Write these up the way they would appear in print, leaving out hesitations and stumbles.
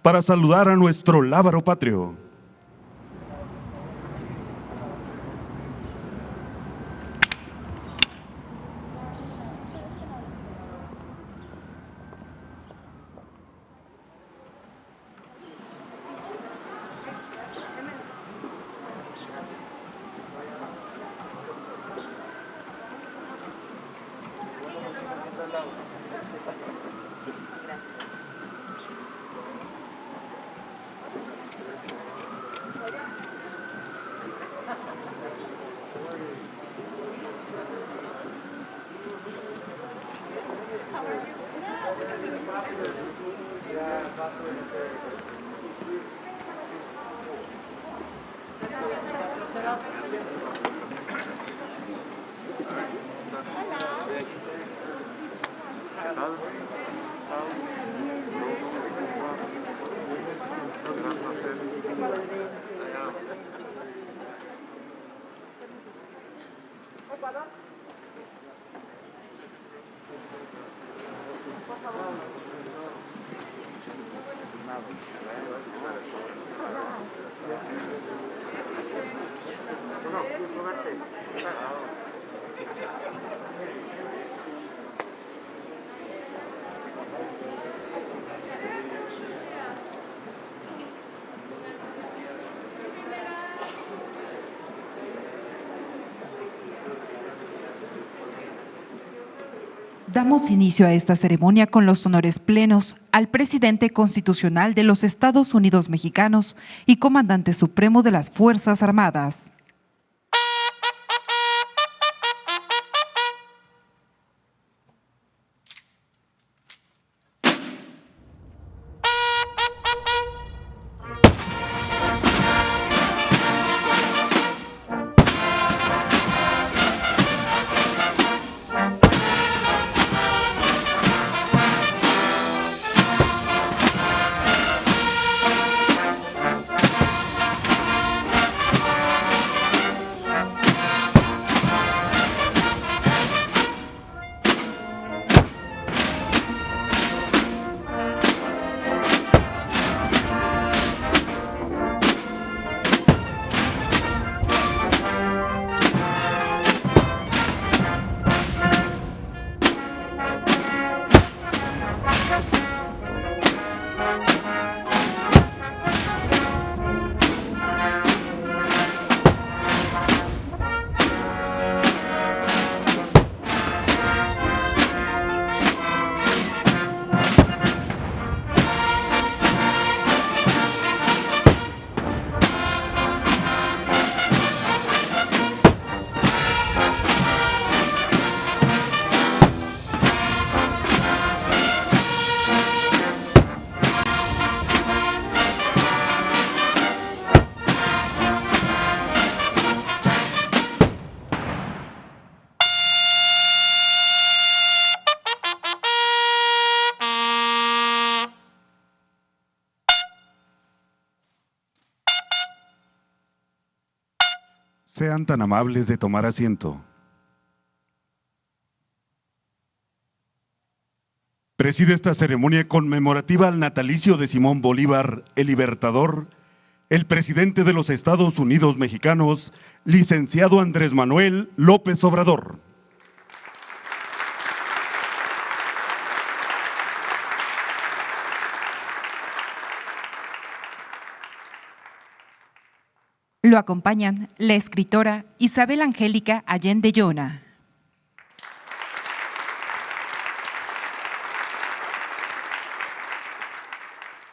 para saludar a nuestro lábaro patrio. Damos inicio a esta ceremonia con los honores plenos al presidente constitucional de los Estados Unidos mexicanos y comandante supremo de las Fuerzas Armadas. Sean tan amables de tomar asiento. Preside esta ceremonia conmemorativa al natalicio de Simón Bolívar, el Libertador, el presidente de los Estados Unidos mexicanos, licenciado Andrés Manuel López Obrador. Lo acompañan la escritora Isabel Angélica Allende Llona,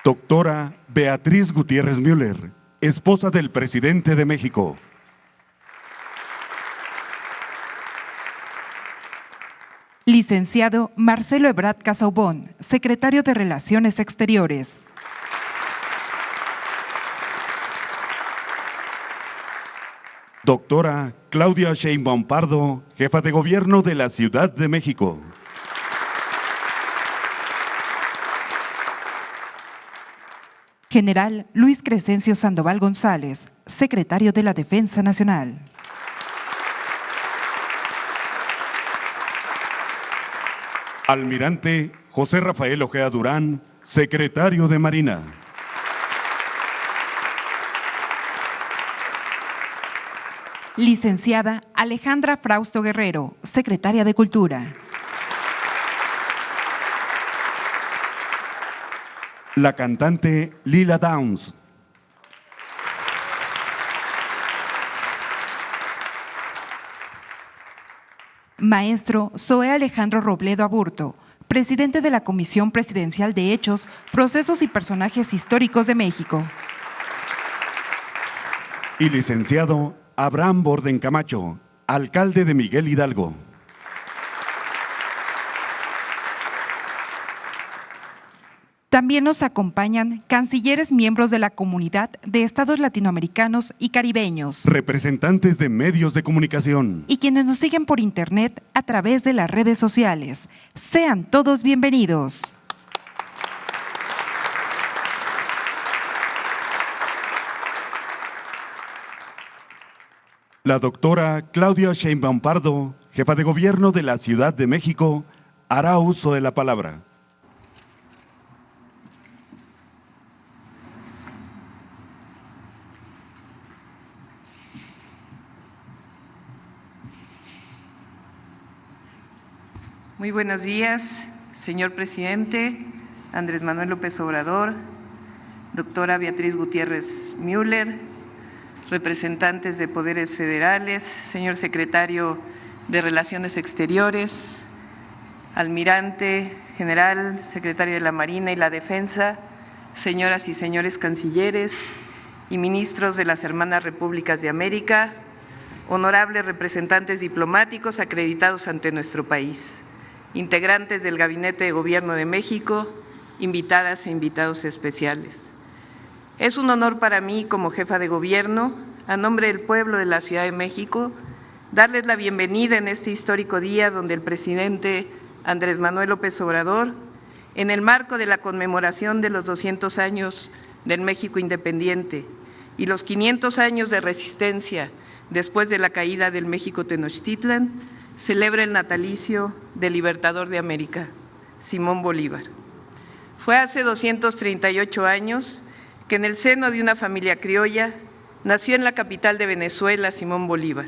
doctora Beatriz Gutiérrez Müller, esposa del presidente de México. licenciado Marcelo Ebrard Casaubon, secretario de Relaciones Exteriores. Doctora Claudia Sheinbaum Pardo, jefa de gobierno de la Ciudad de México. General Luis Crescencio Sandoval González, secretario de la Defensa Nacional. Almirante José Rafael Ojea Durán, secretario de Marina. Licenciada Alejandra Frausto Guerrero, Secretaria de Cultura. La cantante Lila Downs. Maestro Zoé Alejandro Robledo Aburto, presidente de la Comisión Presidencial de Hechos, Procesos y Personajes Históricos de México. Y licenciado Abraham Borden Camacho, alcalde de Miguel Hidalgo. También nos acompañan cancilleres miembros de la Comunidad de Estados Latinoamericanos y Caribeños, representantes de medios de comunicación y quienes nos siguen por internet a través de las redes sociales. Sean todos bienvenidos. La doctora Claudia Sheinbaum Pardo, jefa de gobierno de la Ciudad de México, hará uso de la palabra. Muy buenos días, señor presidente Andrés Manuel López Obrador, doctora Beatriz Gutiérrez Müller, representantes de poderes federales, señor secretario de Relaciones Exteriores, almirante general, secretario de la Marina y la Defensa, señoras y señores cancilleres y ministros de las hermanas repúblicas de América, honorables representantes diplomáticos acreditados ante nuestro país, integrantes del Gabinete de Gobierno de México, invitadas e invitados especiales. Es un honor para mí, como jefa de gobierno, a nombre del pueblo de la Ciudad de México, darles la bienvenida en este histórico día donde el presidente Andrés Manuel López Obrador, en el marco de la conmemoración de los 200 años del México independiente y los 500 años de resistencia después de la caída del México Tenochtitlan, celebra el natalicio del Libertador de América, Simón Bolívar. Fue hace 238 años que en el seno de una familia criolla nació en la capital de Venezuela Simón Bolívar,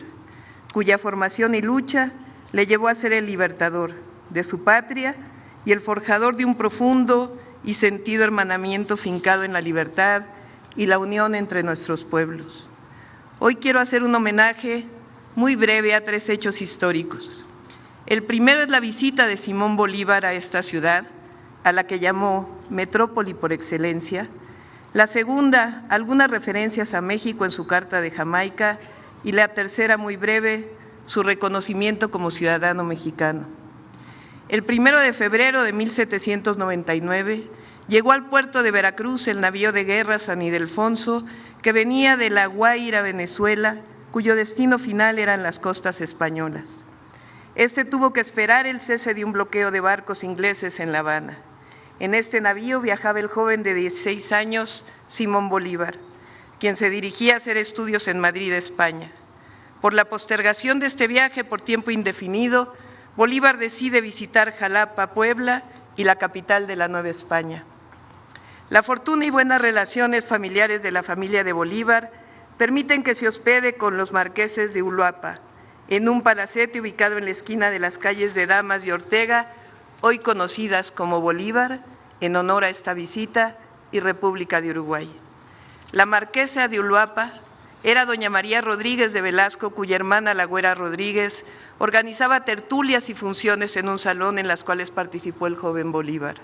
cuya formación y lucha le llevó a ser el libertador de su patria y el forjador de un profundo y sentido hermanamiento fincado en la libertad y la unión entre nuestros pueblos. Hoy quiero hacer un homenaje muy breve a tres hechos históricos. El primero es la visita de Simón Bolívar a esta ciudad, a la que llamó metrópoli por excelencia. La segunda, algunas referencias a México en su Carta de Jamaica. Y la tercera, muy breve, su reconocimiento como ciudadano mexicano. El 1 de febrero de 1799 llegó al puerto de Veracruz el navío de guerra San Ildefonso, que venía de La Guaira, Venezuela, cuyo destino final eran las costas españolas. Este tuvo que esperar el cese de un bloqueo de barcos ingleses en La Habana. En este navío viajaba el joven de 16 años, Simón Bolívar, quien se dirigía a hacer estudios en Madrid, España. Por la postergación de este viaje por tiempo indefinido, Bolívar decide visitar Jalapa, Puebla y la capital de la Nueva España. La fortuna y buenas relaciones familiares de la familia de Bolívar permiten que se hospede con los marqueses de Uruapa, en un palacete ubicado en la esquina de las calles de Damas y Ortega, hoy conocidas como Bolívar, en honor a esta visita, y República de Uruguay. La marquesa de Uruapa era doña María Rodríguez de Velasco, cuya hermana, la Güera Rodríguez, organizaba tertulias y funciones en un salón en las cuales participó el joven Bolívar.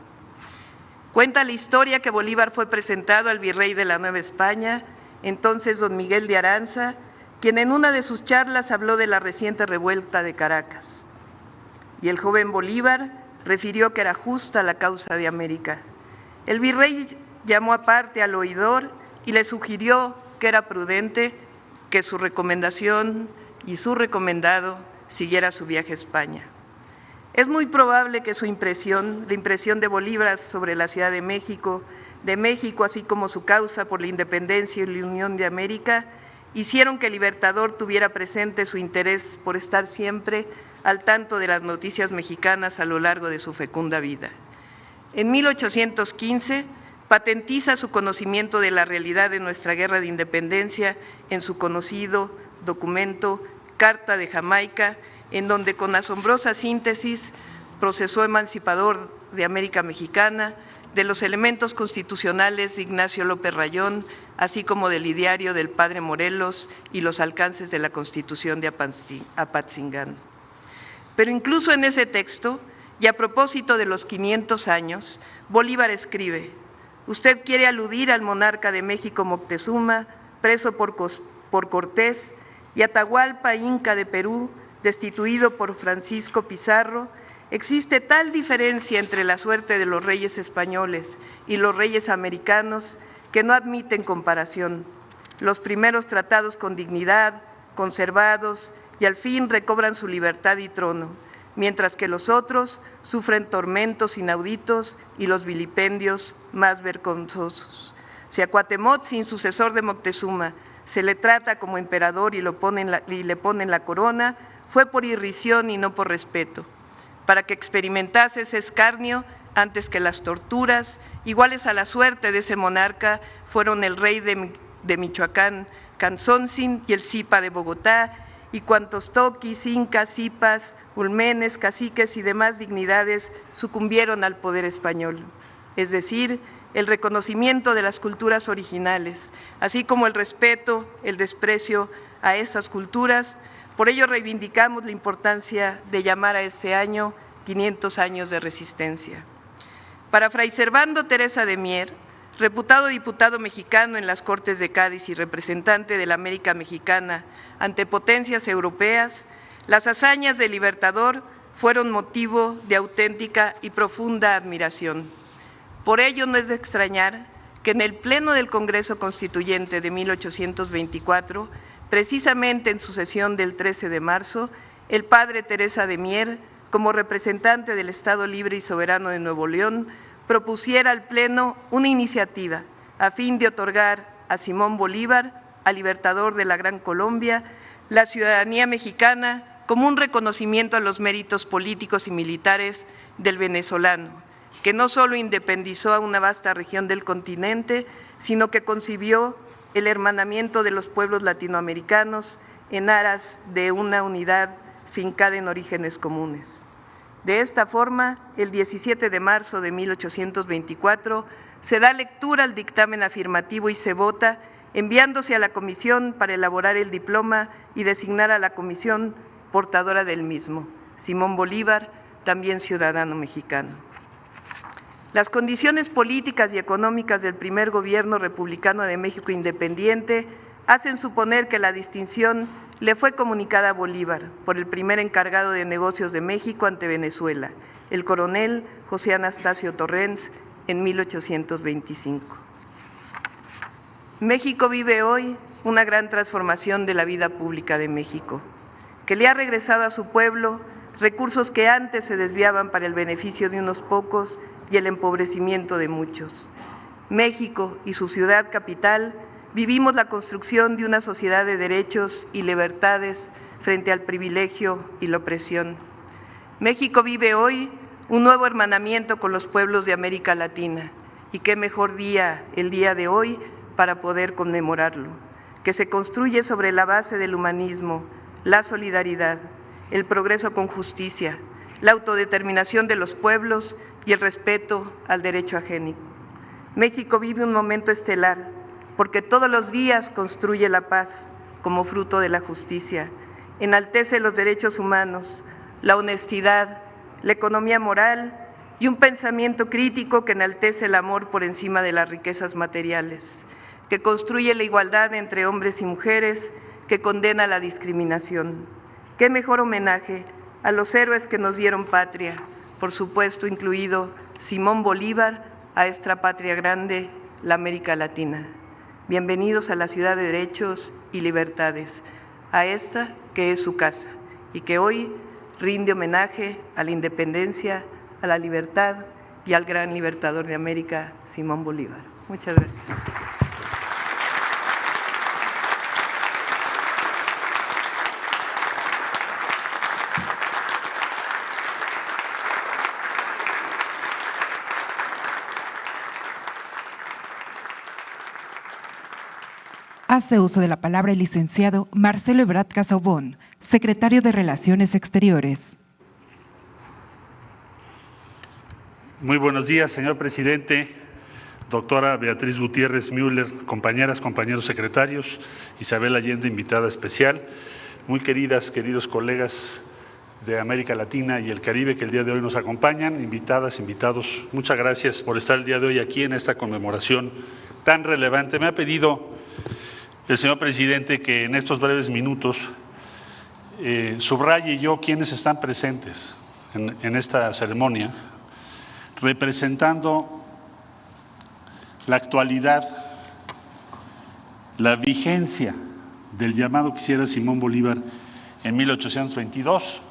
Cuenta la historia que Bolívar fue presentado al virrey de la Nueva España, entonces don Miguel de Aranza, quien en una de sus charlas habló de la reciente revuelta de Caracas. Y el joven Bolívar refirió que era justa la causa de América. El virrey llamó aparte al oidor y le sugirió que era prudente que su recomendación y su recomendado siguiera su viaje a España. Es muy probable que su impresión, la impresión de Bolívar sobre la Ciudad de México, así como su causa por la independencia y la unión de América, hicieron que el Libertador tuviera presente su interés por estar siempre al tanto de las noticias mexicanas a lo largo de su fecunda vida. En 1815 patentiza su conocimiento de la realidad de nuestra guerra de independencia en su conocido documento Carta de Jamaica, en donde con asombrosa síntesis procesó emancipador de América Mexicana, de los elementos constitucionales de Ignacio López Rayón, así como del ideario del padre Morelos y los alcances de la Constitución de Apatzingán. Pero incluso en ese texto, y a propósito de los 500 años, Bolívar escribe: usted quiere aludir al monarca de México Moctezuma, preso por Cortés, y Atahualpa Inca de Perú, destituido por Francisco Pizarro. Existe tal diferencia entre la suerte de los reyes españoles y los reyes americanos que no admiten comparación. Los primeros tratados con dignidad, conservados y al fin recobran su libertad y trono, mientras que los otros sufren tormentos inauditos y los vilipendios más vergonzosos. Si a Cuauhtémoc, sin sucesor de Moctezuma, se le trata como emperador y le ponen la corona, fue por irrisión y no por respeto, para que experimentase ese escarnio antes que las torturas, iguales a la suerte de ese monarca, fueron el rey de Michoacán, Canzonzin, y el Zipa de Bogotá, y cuantos toquis, incas, zipas, ulmenes, caciques y demás dignidades sucumbieron al poder español. Es decir, el reconocimiento de las culturas originales, así como el respeto, el desprecio a esas culturas. Por ello reivindicamos la importancia de llamar a este año 500 años de resistencia. Para Fray Servando Teresa de Mier, reputado diputado mexicano en las Cortes de Cádiz y representante de la América Mexicana ante potencias europeas, las hazañas del Libertador fueron motivo de auténtica y profunda admiración. Por ello no es de extrañar que en el Pleno del Congreso Constituyente de 1824, precisamente en su sesión del 13 de marzo, el padre Teresa de Mier, como representante del Estado Libre y Soberano de Nuevo León, propusiera al Pleno una iniciativa a fin de otorgar a Simón Bolívar, al libertador de la Gran Colombia, la ciudadanía mexicana como un reconocimiento a los méritos políticos y militares del venezolano, que no solo independizó a una vasta región del continente, sino que concibió el hermanamiento de los pueblos latinoamericanos en aras de una unidad fincada en orígenes comunes. De esta forma, el 17 de marzo de 1824, se da lectura al dictamen afirmativo y se vota, enviándose a la comisión para elaborar el diploma y designar a la comisión portadora del mismo, Simón Bolívar, también ciudadano mexicano. Las condiciones políticas y económicas del primer gobierno republicano de México independiente hacen suponer que la distinción le fue comunicada a Bolívar por el primer encargado de negocios de México ante Venezuela, el coronel José Anastasio Torrens, en 1825. México vive hoy una gran transformación de la vida pública de México, que le ha regresado a su pueblo recursos que antes se desviaban para el beneficio de unos pocos y el empobrecimiento de muchos. México y su ciudad capital vivimos la construcción de una sociedad de derechos y libertades frente al privilegio y la opresión. México vive hoy un nuevo hermanamiento con los pueblos de América Latina, y qué mejor día el día de hoy para poder conmemorarlo, que se construye sobre la base del humanismo, la solidaridad, el progreso con justicia, la autodeterminación de los pueblos y el respeto al derecho ajeno. México vive un momento estelar, porque todos los días construye la paz como fruto de la justicia, enaltece los derechos humanos, la honestidad, la economía moral y un pensamiento crítico que enaltece el amor por encima de las riquezas materiales, que construye la igualdad entre hombres y mujeres, que condena la discriminación. Qué mejor homenaje a los héroes que nos dieron patria, por supuesto incluido Simón Bolívar, a esta patria grande, la América Latina. Bienvenidos a la ciudad de derechos y libertades, a esta que es su casa y que hoy rinde homenaje a la independencia, a la libertad y al gran libertador de América, Simón Bolívar. Muchas gracias. Hace uso de la palabra el licenciado Marcelo Ebrard Casaubon, secretario de Relaciones Exteriores. Muy buenos días, señor presidente, doctora Beatriz Gutiérrez Müller, compañeras, compañeros secretarios, Isabel Allende, invitada especial, muy queridos colegas de América Latina y el Caribe que el día de hoy nos acompañan, invitadas, invitados, muchas gracias por estar el día de hoy aquí en esta conmemoración tan relevante. Me ha pedido el señor presidente que en estos breves minutos subraye yo quienes están presentes en esta ceremonia, representando la actualidad, la vigencia del llamado que hiciera Simón Bolívar en 1822,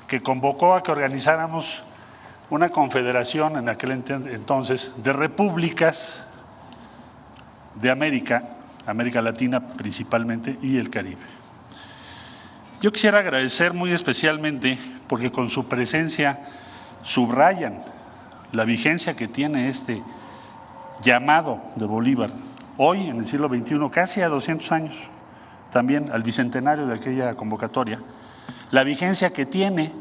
que convocó a que organizáramos una confederación en aquel entonces de repúblicas de América Latina principalmente y el Caribe. Yo quisiera agradecer muy especialmente porque con su presencia subrayan la vigencia que tiene este llamado de Bolívar hoy en el siglo XXI, casi a 200 años, también al bicentenario de aquella convocatoria, la vigencia que tiene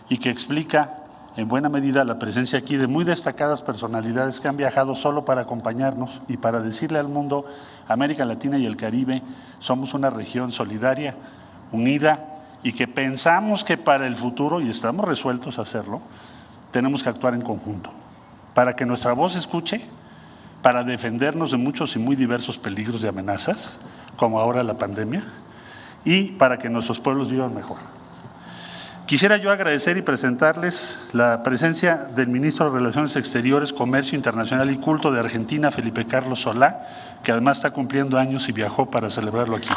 y que explica en buena medida la presencia aquí de muy destacadas personalidades que han viajado solo para acompañarnos y para decirle al mundo: América Latina y el Caribe somos una región solidaria, unida, y que pensamos que para el futuro, y estamos resueltos a hacerlo, tenemos que actuar en conjunto, para que nuestra voz se escuche, para defendernos de muchos y muy diversos peligros y amenazas, como ahora la pandemia, y para que nuestros pueblos vivan mejor. Quisiera yo agradecer y presentarles la presencia del ministro de Relaciones Exteriores, Comercio Internacional y Culto de Argentina, Felipe Carlos Solá, que además está cumpliendo años y viajó para celebrarlo aquí.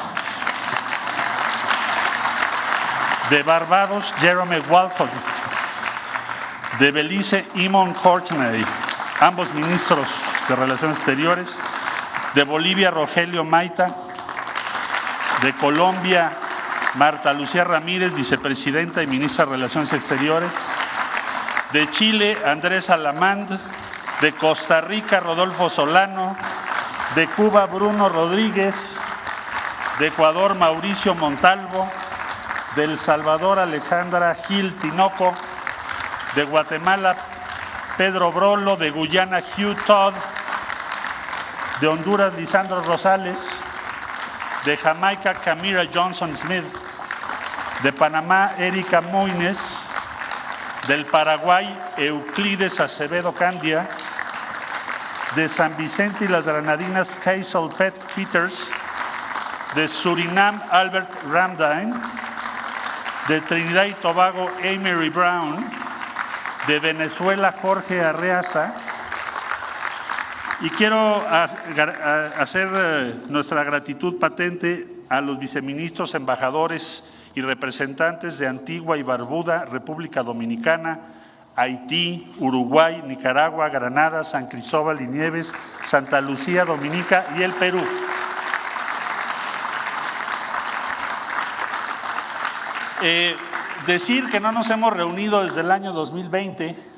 De Barbados, Jerome Walton. De Belice, Eamon Courtney, ambos ministros de Relaciones Exteriores. De Bolivia, Rogelio Maita. De Colombia, Marta Lucía Ramírez, vicepresidenta y ministra de Relaciones Exteriores. De Chile, Andrés Alamand. De Costa Rica, Rodolfo Solano. De Cuba, Bruno Rodríguez. De Ecuador, Mauricio Montalvo. De El Salvador, Alejandra Gil Tinoco. De Guatemala, Pedro Brolo. De Guyana, Hugh Todd. De Honduras, Lisandro Rosales. De Jamaica, Camila Johnson Smith. De Panamá, Erika Moines. Del Paraguay, Euclides Acevedo Candia. De San Vicente y las Granadinas, Hazel Peters. De Surinam, Albert Ramdine. De Trinidad y Tobago, Amory Brown. De Venezuela, Jorge Arreaza. Y quiero hacer nuestra gratitud patente a los viceministros, embajadores y representantes de Antigua y Barbuda, República Dominicana, Haití, Uruguay, Nicaragua, Granada, San Cristóbal y Nieves, Santa Lucía, Dominica y el Perú. Decir que no nos hemos reunido desde el año 2020,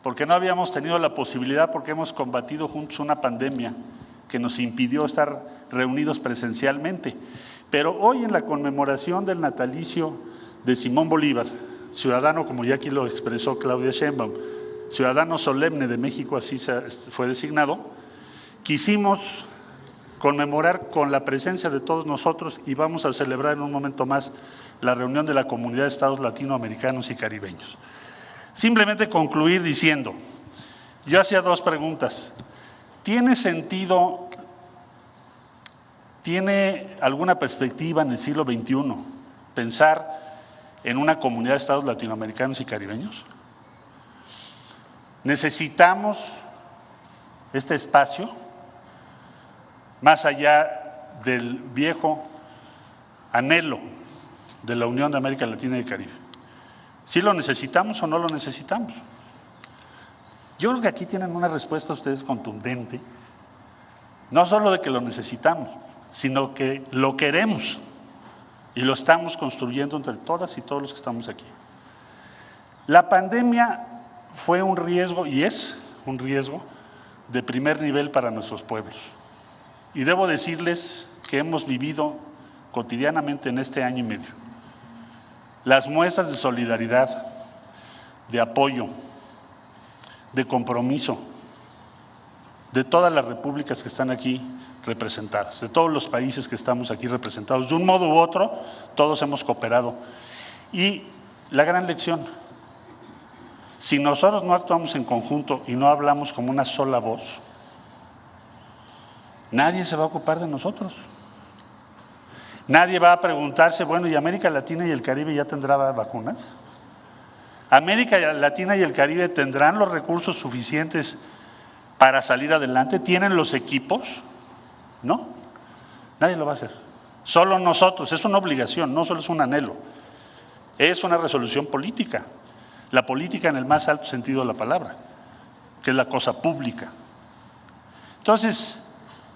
porque no habíamos tenido la posibilidad, porque hemos combatido juntos una pandemia que nos impidió estar reunidos presencialmente. Pero hoy, en la conmemoración del natalicio de Simón Bolívar, ciudadano, como ya aquí lo expresó Claudia Sheinbaum, ciudadano solemne de México, así fue designado, quisimos conmemorar con la presencia de todos nosotros y vamos a celebrar en un momento más la reunión de la Comunidad de Estados Latinoamericanos y Caribeños. Simplemente concluir diciendo, yo hacía dos preguntas. ¿Tiene sentido, tiene alguna perspectiva en el siglo XXI pensar en una comunidad de estados latinoamericanos y caribeños? ¿Necesitamos este espacio más allá del viejo anhelo de la Unión de América Latina y Caribe? ¿Sí lo necesitamos o no lo necesitamos? Yo creo que aquí tienen una respuesta ustedes contundente, no solo de que lo necesitamos, sino que lo queremos y lo estamos construyendo entre todas y todos los que estamos aquí. La pandemia fue un riesgo y es un riesgo de primer nivel para nuestros pueblos. Y debo decirles que hemos vivido cotidianamente en este año y medio las muestras de solidaridad, de apoyo, de compromiso de todas las repúblicas que están aquí representadas, de todos los países que estamos aquí representados. De un modo u otro, todos hemos cooperado. Y la gran lección: si nosotros no actuamos en conjunto y no hablamos como una sola voz, nadie se va a ocupar de nosotros. Nadie va a preguntarse, bueno, ¿y América Latina y el Caribe ya tendrá vacunas? ¿América Latina y el Caribe tendrán los recursos suficientes para salir adelante? ¿Tienen los equipos? No, nadie lo va a hacer. Solo nosotros. Es una obligación, no solo es un anhelo. Es una resolución política. La política en el más alto sentido de la palabra, que es la cosa pública. Entonces,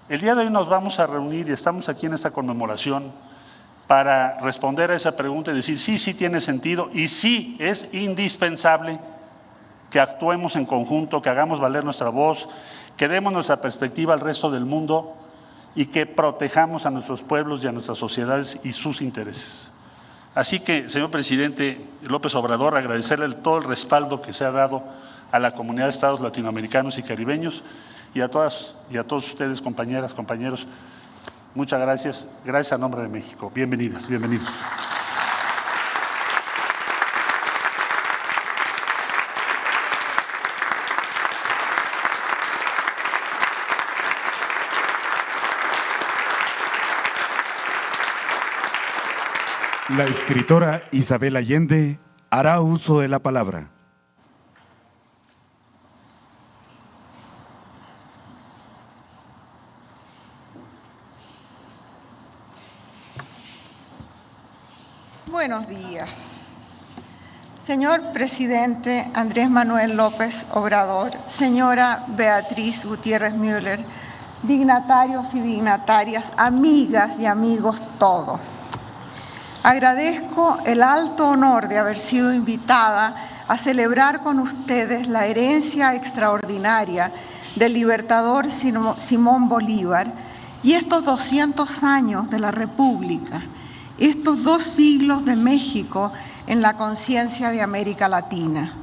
el día de hoy nos vamos a reunir y estamos aquí en esta conmemoración para responder a esa pregunta y decir sí tiene sentido y sí es indispensable que actuemos en conjunto, que hagamos valer nuestra voz, que demos nuestra perspectiva al resto del mundo y que protejamos a nuestros pueblos y a nuestras sociedades y sus intereses. Así que, señor presidente López Obrador, agradecerle todo el respaldo que se ha dado a la comunidad de estados latinoamericanos y caribeños y a todas y a todos ustedes, compañeras, compañeros, muchas gracias. Gracias a nombre de México. Bienvenidas, bienvenidos. La escritora Isabel Allende hará uso de la palabra. Buenos días. Señor presidente Andrés Manuel López Obrador, señora Beatriz Gutiérrez Müller, dignatarios y dignatarias, amigas y amigos todos. Agradezco el alto honor de haber sido invitada a celebrar con ustedes la herencia extraordinaria del libertador Simón Bolívar y estos 200 años de la República, estos 2 siglos de México en la conciencia de América Latina.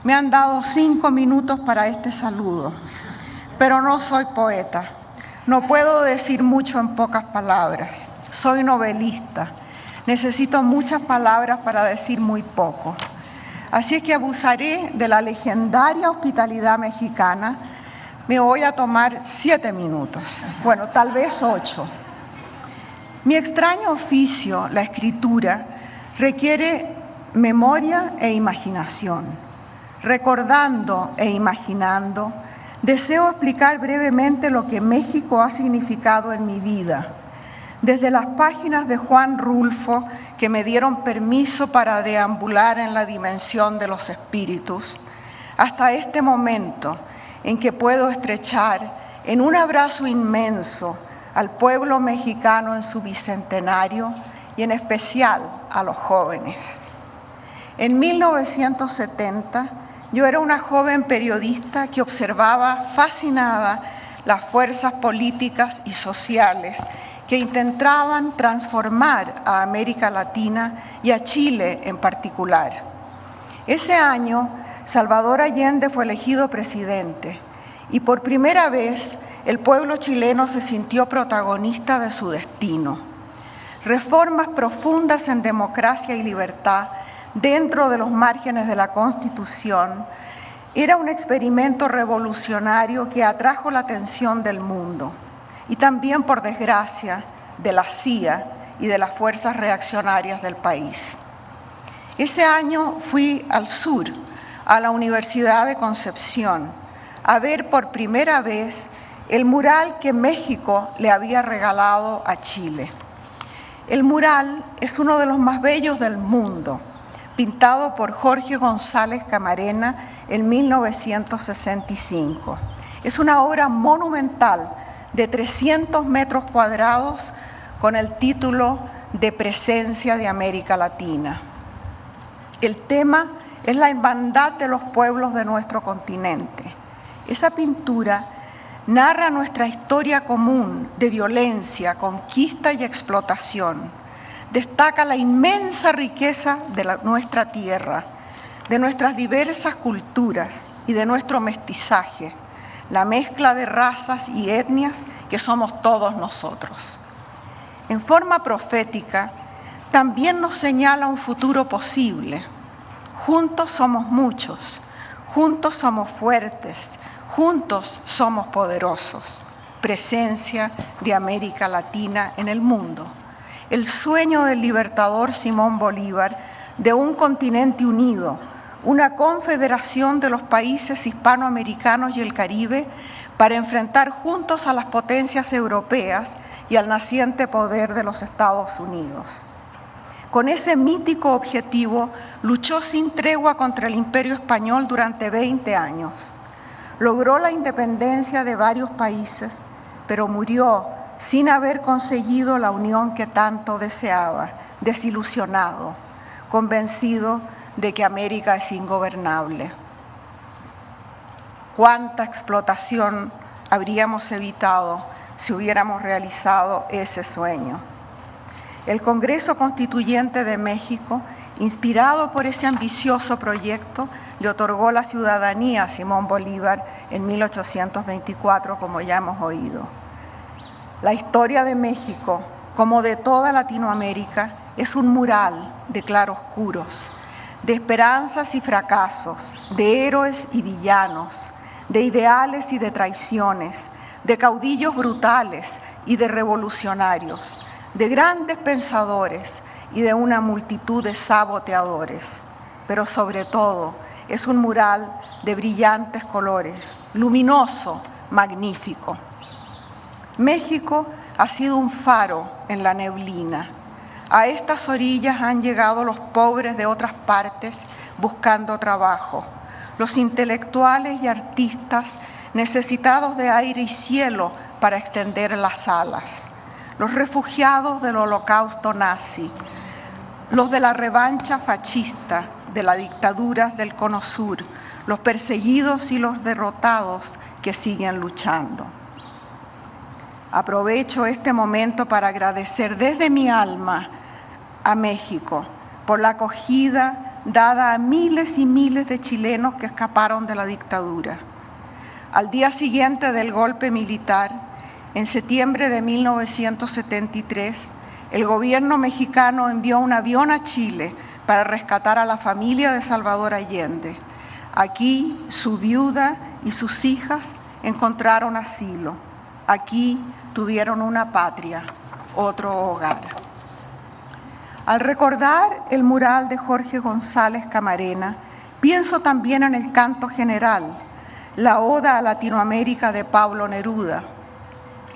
Me han dado 5 minutos para este saludo, pero no soy poeta. No puedo decir mucho en pocas palabras. Soy novelista. Necesito muchas palabras para decir muy poco. Así es que abusaré de la legendaria hospitalidad mexicana. Me voy a tomar 7 minutos, bueno, tal vez 8. Mi extraño oficio, la escritura, requiere memoria e imaginación. Recordando e imaginando, deseo explicar brevemente lo que México ha significado en mi vida. Desde las páginas de Juan Rulfo, que me dieron permiso para deambular en la dimensión de los espíritus, hasta este momento en que puedo estrechar en un abrazo inmenso al pueblo mexicano en su bicentenario y en especial a los jóvenes. En 1970, yo era una joven periodista que observaba fascinada las fuerzas políticas y sociales que intentaban transformar a América Latina y a Chile en particular. Ese año, Salvador Allende fue elegido presidente y por primera vez el pueblo chileno se sintió protagonista de su destino. Reformas profundas en democracia y libertad dentro de los márgenes de la Constitución era un experimento revolucionario que atrajo la atención del mundo y también, por desgracia, de la CIA y de las fuerzas reaccionarias del país. Ese año fui al sur, a la Universidad de Concepción, a ver por primera vez el mural que México le había regalado a Chile. El mural es uno de los más bellos del mundo, pintado por Jorge González Camarena en 1965. Es una obra monumental de 300 metros cuadrados con el título de Presencia de América Latina. El tema es la hermandad de los pueblos de nuestro continente. Esa pintura narra nuestra historia común de violencia, conquista y explotación. Destaca la inmensa riqueza de nuestra tierra, de nuestras diversas culturas y de nuestro mestizaje, la mezcla de razas y etnias que somos todos nosotros. En forma profética, también nos señala un futuro posible. Juntos somos muchos, juntos somos fuertes, juntos somos poderosos. Presencia de América Latina en el mundo. El sueño del libertador Simón Bolívar de un continente unido, una confederación de los países hispanoamericanos y el Caribe para enfrentar juntos a las potencias europeas y al naciente poder de los Estados Unidos. Con ese mítico objetivo, luchó sin tregua contra el Imperio Español durante 20 años. Logró la independencia de varios países, pero murió sin haber conseguido la unión que tanto deseaba, desilusionado, convencido de que América es ingobernable. ¿Cuánta explotación habríamos evitado si hubiéramos realizado ese sueño? El Congreso Constituyente de México, inspirado por ese ambicioso proyecto, le otorgó la ciudadanía a Simón Bolívar en 1824, como ya hemos oído. La historia de México, como de toda Latinoamérica, es un mural de claroscuros, de esperanzas y fracasos, de héroes y villanos, de ideales y de traiciones, de caudillos brutales y de revolucionarios, de grandes pensadores y de una multitud de saboteadores, pero sobre todo es un mural de brillantes colores, luminoso, magnífico. México ha sido un faro en la neblina. A estas orillas han llegado los pobres de otras partes buscando trabajo, los intelectuales y artistas necesitados de aire y cielo para extender las alas, los refugiados del holocausto nazi, los de la revancha fascista, de la dictadura del Cono Sur, los perseguidos y los derrotados que siguen luchando. Aprovecho este momento para agradecer desde mi alma a México por la acogida dada a miles y miles de chilenos que escaparon de la dictadura. Al día siguiente del golpe militar, en septiembre de 1973, el gobierno mexicano envió un avión a Chile para rescatar a la familia de Salvador Allende. Aquí su viuda y sus hijas encontraron asilo. Aquí tuvieron una patria, otro hogar. Al recordar el mural de Jorge González Camarena, pienso también en el canto general, la Oda a Latinoamérica de Pablo Neruda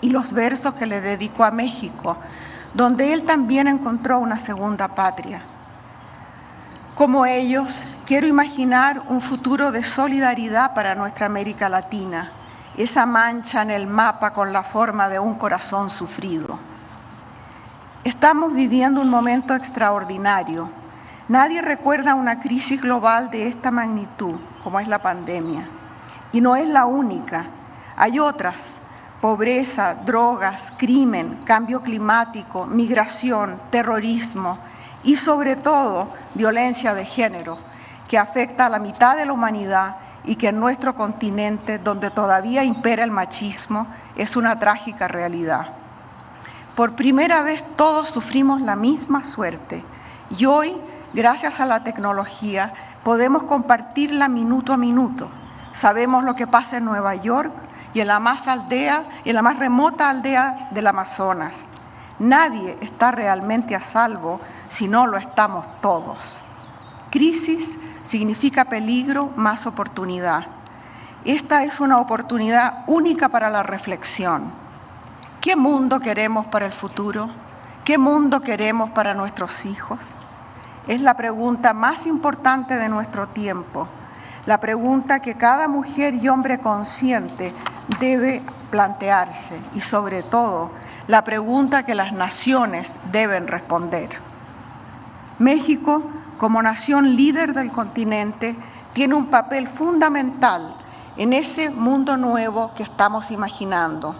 y los versos que le dedicó a México, donde él también encontró una segunda patria. Como ellos, quiero imaginar un futuro de solidaridad para nuestra América Latina, esa mancha en el mapa con la forma de un corazón sufrido. Estamos viviendo un momento extraordinario. Nadie recuerda una crisis global de esta magnitud, como es la pandemia. Y no es la única. Hay otras: pobreza, drogas, crimen, cambio climático, migración, terrorismo y sobre todo violencia de género, que afecta a la mitad de la humanidad y que en nuestro continente, donde todavía impera el machismo, es una trágica realidad. Por primera vez todos sufrimos la misma suerte y hoy, gracias a la tecnología, podemos compartirla minuto a minuto. Sabemos lo que pasa en Nueva York y en la más remota aldea del Amazonas. Nadie está realmente a salvo si no lo estamos todos. Crisis significa peligro más oportunidad. Esta es una oportunidad única para la reflexión. ¿Qué mundo queremos para el futuro? ¿Qué mundo queremos para nuestros hijos? Es la pregunta más importante de nuestro tiempo, la pregunta que cada mujer y hombre consciente debe plantearse y sobre todo la pregunta que las naciones deben responder. México, como nación líder del continente, tiene un papel fundamental en ese mundo nuevo que estamos imaginando.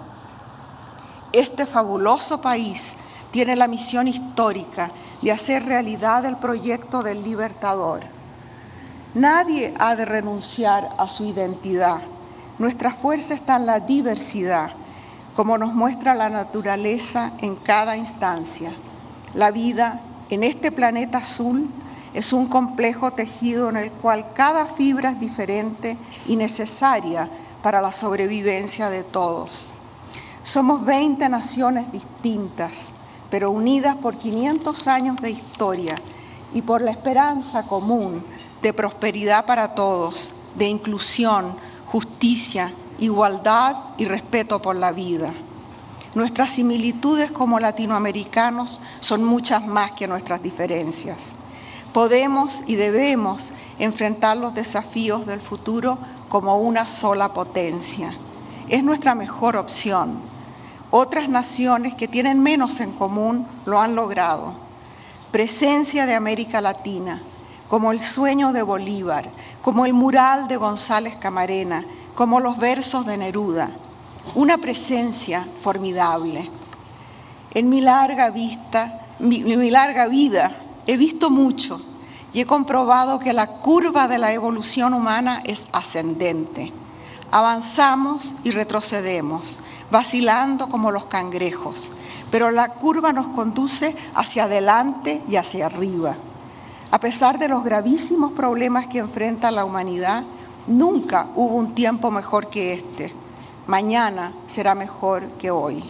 Este fabuloso país tiene la misión histórica de hacer realidad el proyecto del Libertador. Nadie ha de renunciar a su identidad. Nuestra fuerza está en la diversidad, como nos muestra la naturaleza en cada instancia. La vida en este planeta azul es un complejo tejido en el cual cada fibra es diferente y necesaria para la sobrevivencia de todos. Somos 20 naciones distintas, pero unidas por 500 años de historia y por la esperanza común de prosperidad para todos, de inclusión, justicia, igualdad y respeto por la vida. Nuestras similitudes como latinoamericanos son muchas más que nuestras diferencias. Podemos y debemos enfrentar los desafíos del futuro como una sola potencia. Es nuestra mejor opción. Otras naciones que tienen menos en común lo han logrado. Presencia de América Latina, como el sueño de Bolívar, como el mural de González Camarena, como los versos de Neruda. Una presencia formidable. En mi larga vida he visto mucho y he comprobado que la curva de la evolución humana es ascendente. Avanzamos y retrocedemos, vacilando como los cangrejos, pero la curva nos conduce hacia adelante y hacia arriba. A pesar de los gravísimos problemas que enfrenta la humanidad, nunca hubo un tiempo mejor que este. Mañana será mejor que hoy.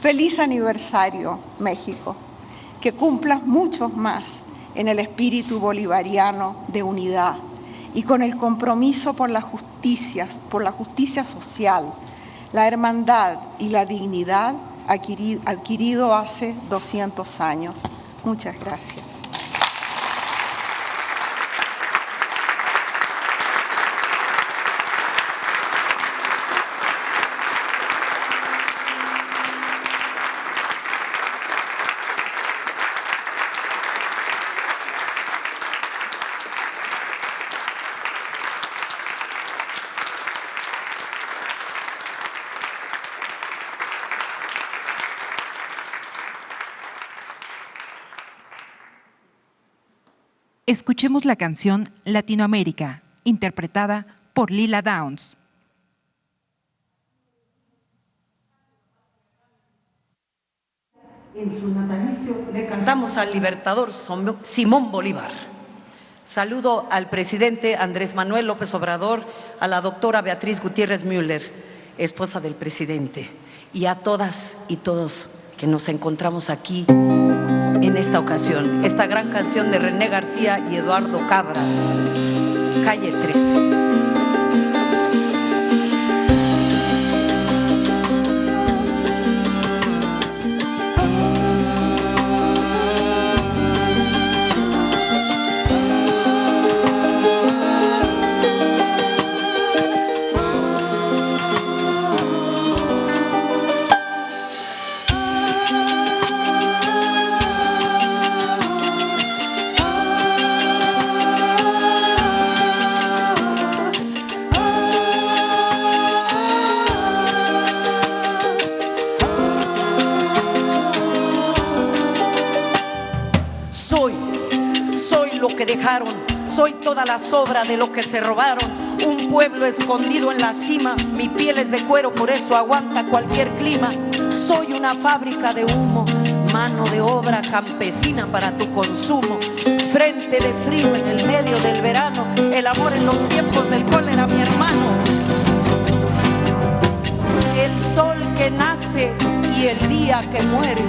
Feliz aniversario, México. Que cumplas muchos más en el espíritu bolivariano de unidad y con el compromiso por la justicia social, la hermandad y la dignidad adquirido hace 200 años. Muchas gracias. Escuchemos la canción Latinoamérica, interpretada por Lila Downs. En su natalicio le cantamos al libertador Simón Bolívar. Saludo al presidente Andrés Manuel López Obrador, a la doctora Beatriz Gutiérrez Müller, esposa del presidente, y a todas y todos que nos encontramos aquí en esta ocasión. Esta gran canción de René García y Eduardo Cabra, Calle 13. Que dejaron, soy toda la sobra de lo que se robaron, un pueblo escondido en la cima, mi piel es de cuero, por eso aguanta cualquier clima, soy una fábrica de humo, mano de obra campesina para tu consumo, frente de frío en el medio del verano, el amor en los tiempos del cólera, mi hermano, el sol que nace y el día que muere,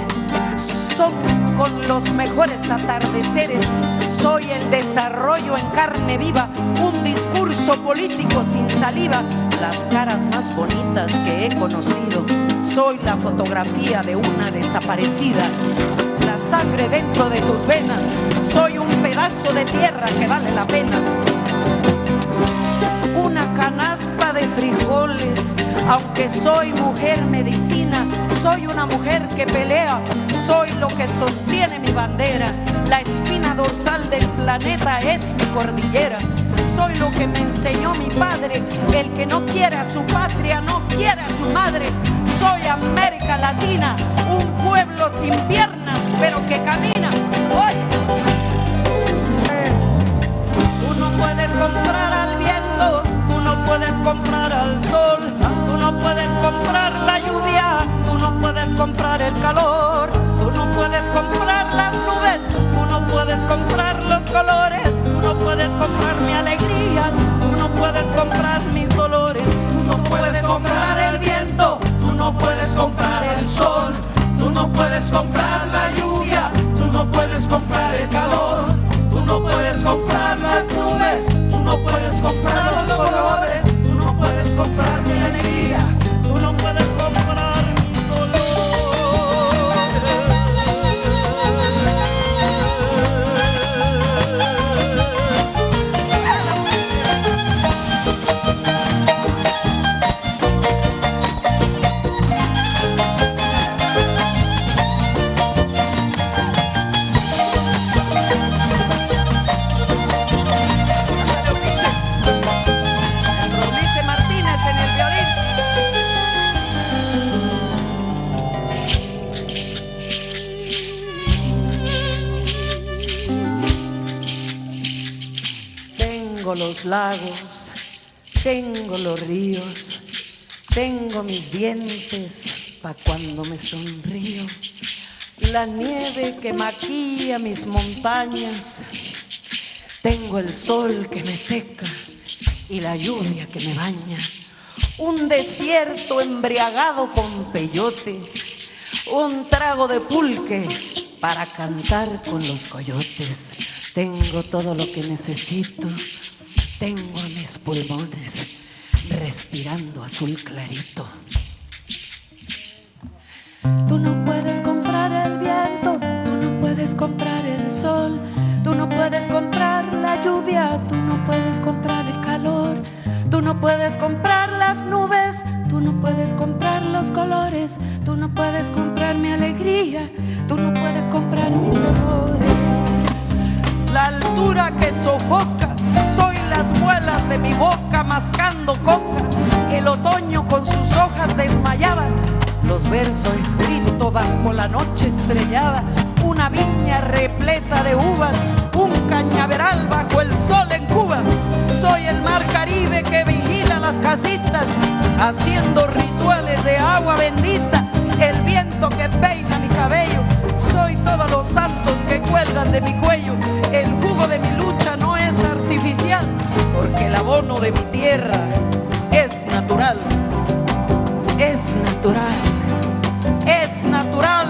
son con los mejores atardeceres, soy el desarrollo en carne viva, un discurso político sin saliva, las caras más bonitas que he conocido, soy la fotografía de una desaparecida, la sangre dentro de tus venas, soy un pedazo de tierra que vale la pena, una canasta de frijoles, aunque soy mujer medicina, Soy una mujer que pelea, soy lo que sostiene mi bandera. La espina dorsal del planeta es mi cordillera. Soy lo que me enseñó mi padre, el que no quiere a su patria, no quiere a su madre. Soy América Latina, un pueblo sin piernas, pero que camina. Oye, tú no puedes comprar al viento, tú no puedes comprar al sol, tú no puedes comprar la lluvia, tú no puedes comprar el calor, tú no puedes comprar las nubes, tú no puedes comprar los colores, tú no puedes comprar mi alegría, tú no puedes comprar mis dolores, tú no puedes comprar el viento, tú no puedes comprar el sol, tú no puedes comprar la lluvia, tú no puedes comprar el calor, tú no puedes comprar las nubes, tú no puedes comprar los colores, tú no puedes comprar mi alegría, tú no puedes comprar mis dolores. Ulises Martínez en el violín. Tengo los lagos, tengo los ríos, tengo mis dientes pa' cuando me sonrío. La nieve que maquilla mis montañas, tengo el sol que me seca y la lluvia que me baña. Un desierto embriagado con peyote, un trago de pulque para cantar con los coyotes. Tengo todo lo que necesito, tengo a mis pulmones respirando azul clarito. Tú no puedes comprar el viento, tú no puedes comprar el sol, tú no puedes comprar la lluvia, tú no puedes comprar el calor, tú no puedes comprar las nubes, tú no puedes comprar los colores, tú no puedes comprar mi alegría, tú no puedes comprar mis dolores. La altura que sofoca, soy las muelas de mi boca mascando coca, el otoño con sus hojas desmayadas, los versos escritos bajo la noche estrellada, una viña repleta de uvas, un cañaveral bajo el sol en Cuba. Soy el mar Caribe que vigila las casitas, haciendo rituales de agua bendita, el viento que peina mi cabello. Soy todos los santos que cuelgan de mi cuello. El jugo de mi lucha no es artificial, porque el abono de mi tierra es natural. Es natural, es natural.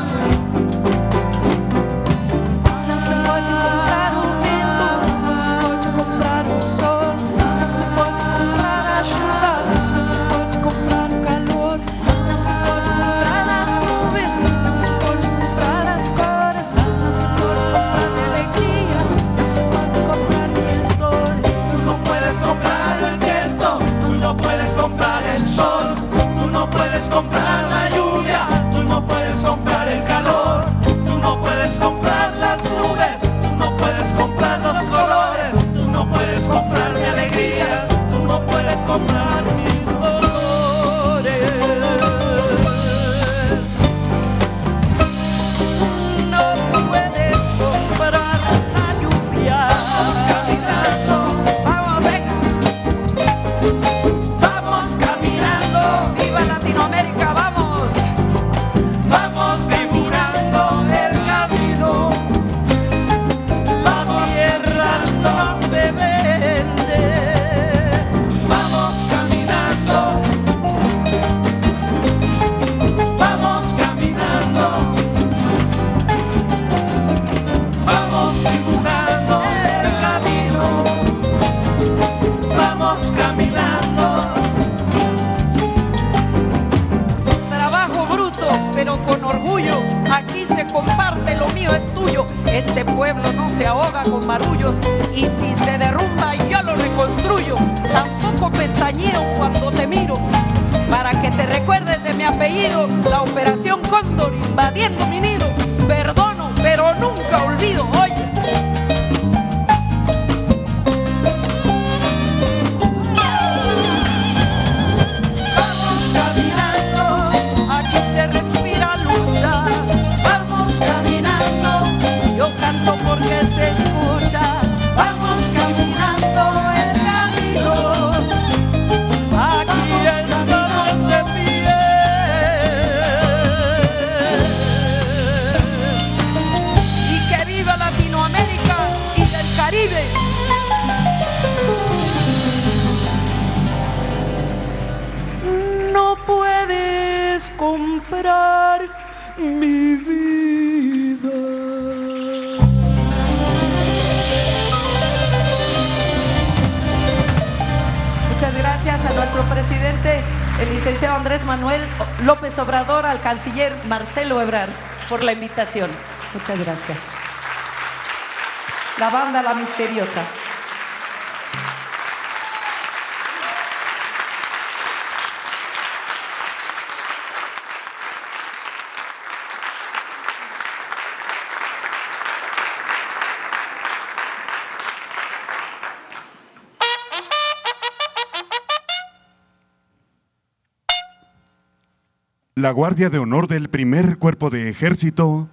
No se puede comprar un viento, no se puede comprar un sol, no se puede comprar ayuda, no se puede comprar calor, no se puede comprar las nubes, no se puede comprar las cores, no se puede comprar mi alegría, no se puede comprar mi historia. Tú no puedes comprar el viento, tú no puedes comprar el sol, tú no puedes comprar la lluvia, tú no puedes comprar el calor, tú no puedes comprar las nubes, tú no puedes comprar los colores, tú no puedes comprar mi alegría, tú no puedes comprar mis dolores. No puedes comprar la lluvia. Vamos caminando, vamos, venga. Vamos caminando, viva Latinoamérica, vamos. Vamos figurando el camino. La tierra no se vende. Vamos caminando. Vamos caminando. Vamos dibujando el camino. Vamos caminando. Trabajo bruto, pero con orgullo. Aquí se comparte, lo mío es tuyo. Este pueblo no se ahoga con marullos, y si se derrumba yo lo reconstruyo. Tampoco pestañeo cuando te miro. para que te recuerdes de mi apellido, la Operación Cóndor invadiendo mi nido. Perdono, pero nunca olvido. Oye. Porque se escucha, vamos caminando el camino, aquí estamos de pie. Y que viva Latinoamérica y el Caribe. No puedes comprar mi vida. Muchas gracias a nuestro presidente, el licenciado Andrés Manuel López Obrador, al canciller Marcelo Ebrard, por la invitación. Muchas gracias. La banda La Misteriosa. La Guardia de Honor del Primer Cuerpo de Ejército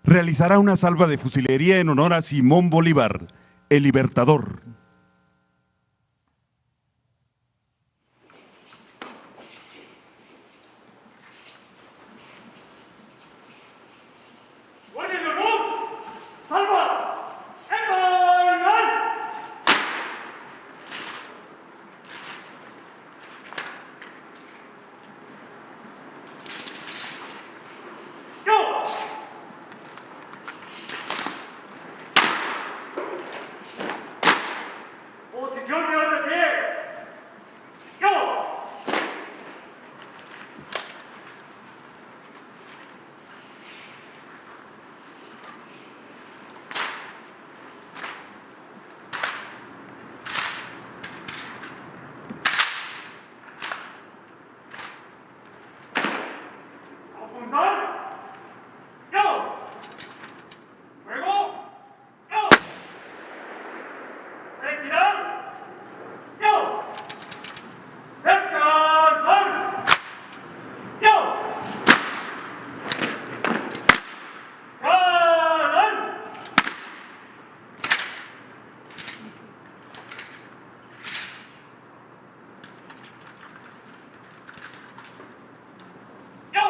realizará una salva de fusilería en honor a Simón Bolívar, el Libertador. ¡Guardia de Honor! ¡Salva! ¡Envainar! ¡Yo! ¡Posición de orden pie! ¡Yo! ¡Apuntar! ¡Yo! ¡Luego! ¡Yo! ¡Retirar! ¡Yo! ¡Descansar! ¡Yo! ¡Ganar! ¡Yo!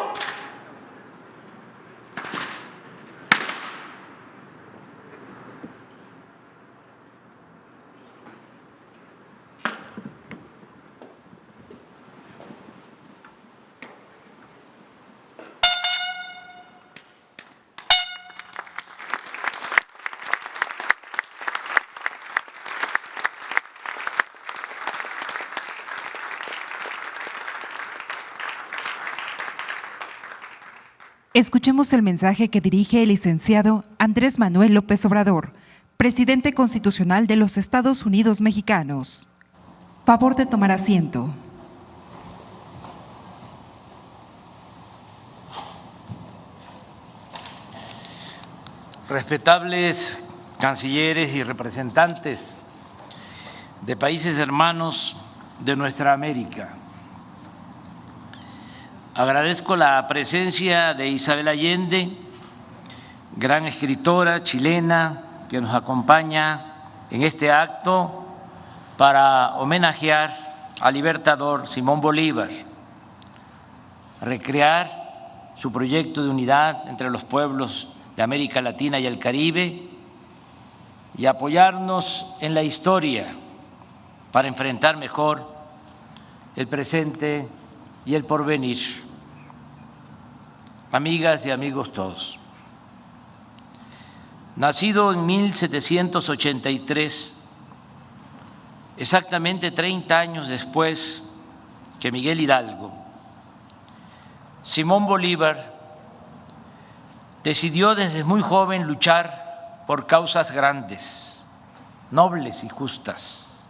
Escuchemos el mensaje que dirige el licenciado Andrés Manuel López Obrador, presidente constitucional de los Estados Unidos mexicanos. Favor de tomar asiento. Respetables cancilleres y representantes de países hermanos de nuestra América, agradezco la presencia de Isabel Allende, gran escritora chilena que nos acompaña en este acto para homenajear al libertador Simón Bolívar, recrear su proyecto de unidad entre los pueblos de América Latina y el Caribe y apoyarnos en la historia para enfrentar mejor el presente y el porvenir. Amigas y amigos todos, nacido en 1783, exactamente 30 años después que Miguel Hidalgo, Simón Bolívar decidió desde muy joven luchar por causas grandes, nobles y justas,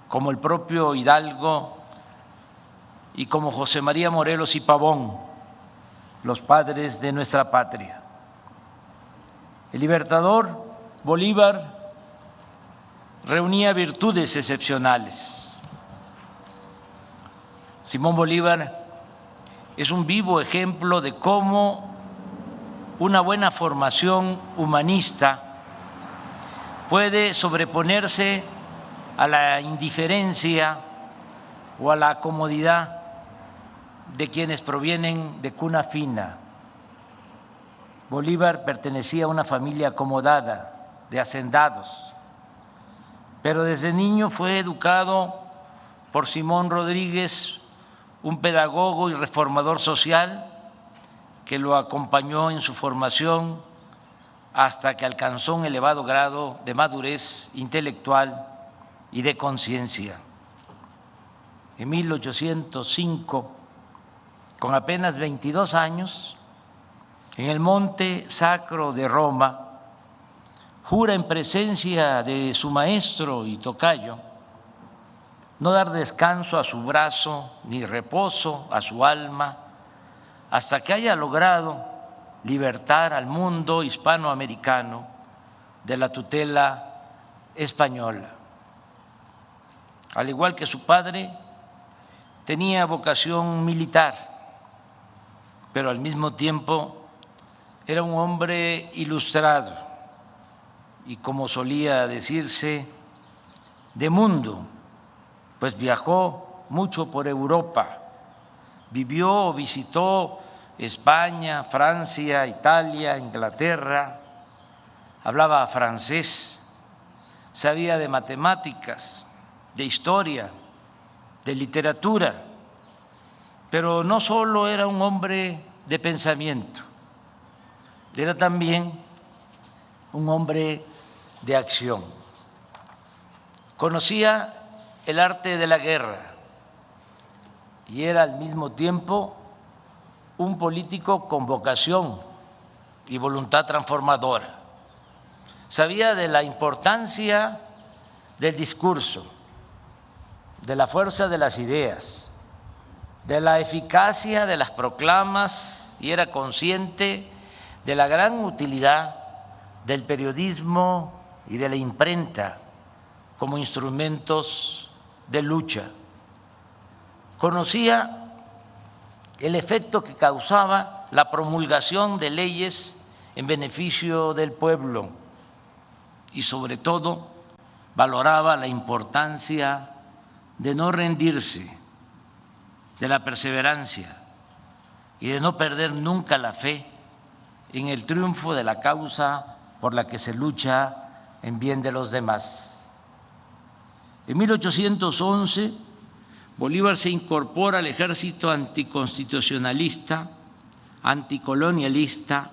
como el propio Hidalgo y como José María Morelos y Pavón, los padres de nuestra patria. El libertador Bolívar reunía virtudes excepcionales. Simón Bolívar es un vivo ejemplo de cómo una buena formación humanista puede sobreponerse a la indiferencia o a la comodidad de quienes provienen de cuna fina. Bolívar pertenecía a una familia acomodada, de hacendados, pero desde niño fue educado por Simón Rodríguez, un pedagogo y reformador social que lo acompañó en su formación hasta que alcanzó un elevado grado de madurez intelectual y de conciencia. En 1805, con apenas 22 años, en el Monte Sacro de Roma, jura en presencia de su maestro y tocayo no dar descanso a su brazo ni reposo a su alma hasta que haya logrado libertar al mundo hispanoamericano de la tutela española. Al igual que su padre, tenía vocación militar, pero al mismo tiempo era un hombre ilustrado y, como solía decirse, de mundo, pues viajó mucho por Europa, vivió o visitó España, Francia, Italia, Inglaterra, hablaba francés, sabía de matemáticas, de historia, de literatura, pero no solo era un hombre de pensamiento, era también un hombre de acción. Conocía el arte de la guerra y era al mismo tiempo un político con vocación y voluntad transformadora. Sabía de la importancia del discurso, de la fuerza de las ideas, de la eficacia de las proclamas y era consciente de la gran utilidad del periodismo y de la imprenta como instrumentos de lucha. Conocía el efecto que causaba la promulgación de leyes en beneficio del pueblo y sobre todo valoraba la importancia de no rendirse, de la perseverancia y de no perder nunca la fe en el triunfo de la causa por la que se lucha en bien de los demás. En 1811, Bolívar se incorpora al ejército anticonstitucionalista, anticolonialista,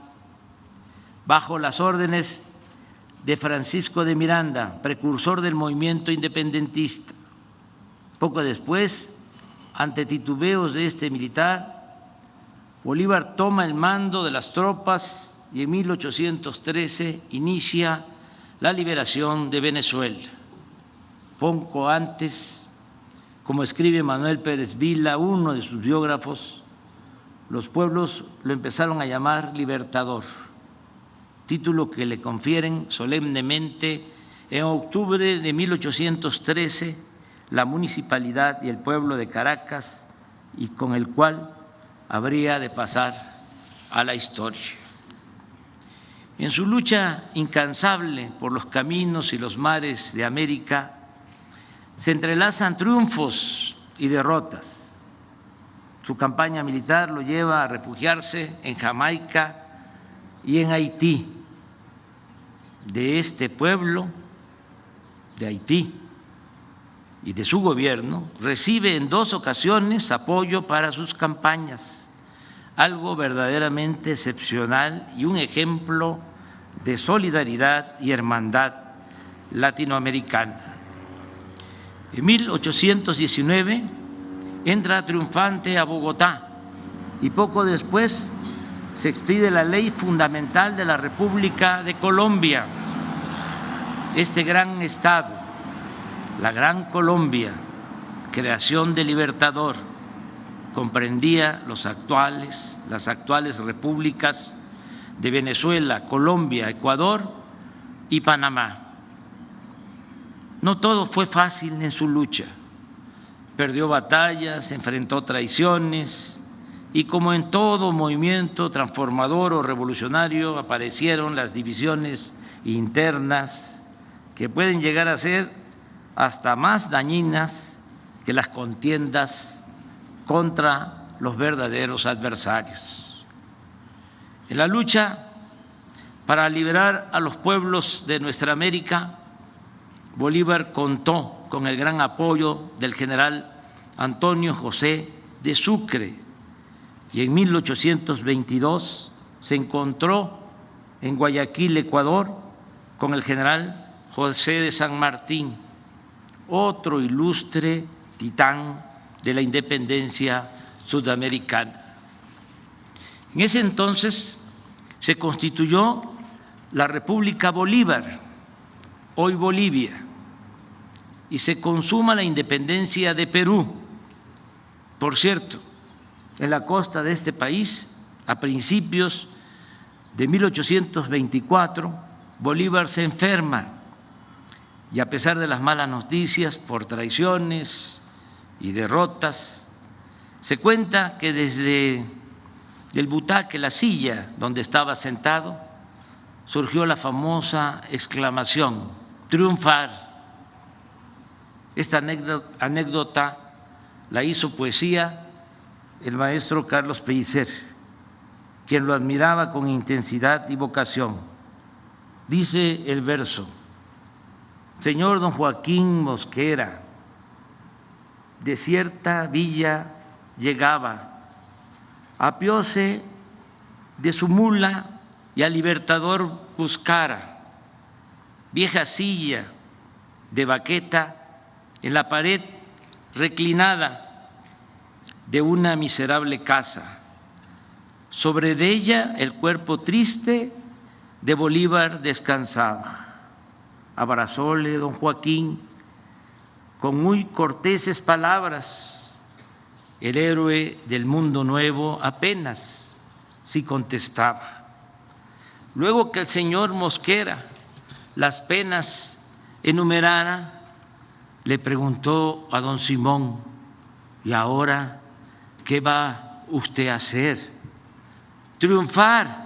bajo las órdenes de Francisco de Miranda, precursor del movimiento independentista. Poco después, ante titubeos de este militar, Bolívar toma el mando de las tropas y en 1813 inicia la liberación de Venezuela. Poco antes, como escribe Manuel Pérez Vila, uno de sus biógrafos, los pueblos lo empezaron a llamar Libertador, título que le confieren solemnemente en octubre de 1813 la municipalidad y el pueblo de Caracas y con el cual habría de pasar a la historia. En su lucha incansable por los caminos y los mares de América se entrelazan triunfos y derrotas. Su campaña militar lo lleva a refugiarse en Jamaica y en Haití. De este pueblo, de Haití, y de su gobierno, recibe en 2 ocasiones apoyo para sus campañas, algo verdaderamente excepcional y un ejemplo de solidaridad y hermandad latinoamericana. En 1819 entra triunfante a Bogotá y poco después se expide la ley fundamental de la República de Colombia. Este gran estado, la Gran Colombia, creación del Libertador, comprendía las actuales repúblicas de Venezuela, Colombia, Ecuador y Panamá. No todo fue fácil en su lucha. Perdió batallas, enfrentó traiciones y, como en todo movimiento transformador o revolucionario, aparecieron las divisiones internas que pueden llegar a ser hasta más dañinas que las contiendas contra los verdaderos adversarios. En la lucha para liberar a los pueblos de nuestra América, Bolívar contó con el gran apoyo del general Antonio José de Sucre y en 1822 se encontró en Guayaquil, Ecuador, con el general José de San Martín, otro ilustre titán de la independencia sudamericana. En ese entonces se constituyó la República Bolívar, hoy Bolivia, y se consuma la independencia de Perú. Por cierto, en la costa de este país, a principios de 1824, Bolívar se enferma y, a pesar de las malas noticias por traiciones y derrotas, se cuenta que desde el butaque, la silla donde estaba sentado, surgió la famosa exclamación: triunfar. Esta anécdota la hizo poesía el maestro Carlos Pellicer, quien lo admiraba con intensidad y vocación. Dice el verso: señor don Joaquín Mosquera, de cierta villa llegaba, apióse de su mula y al libertador buscara, vieja silla de baqueta en la pared reclinada de una miserable casa, sobre de ella el cuerpo triste de Bolívar descansaba. Abrazóle don Joaquín con muy corteses palabras, el héroe del mundo nuevo apenas sí contestaba. Luego que el señor Mosquera las penas enumerara, le preguntó a don Simón: ¿y ahora qué va usted a hacer? Triunfar.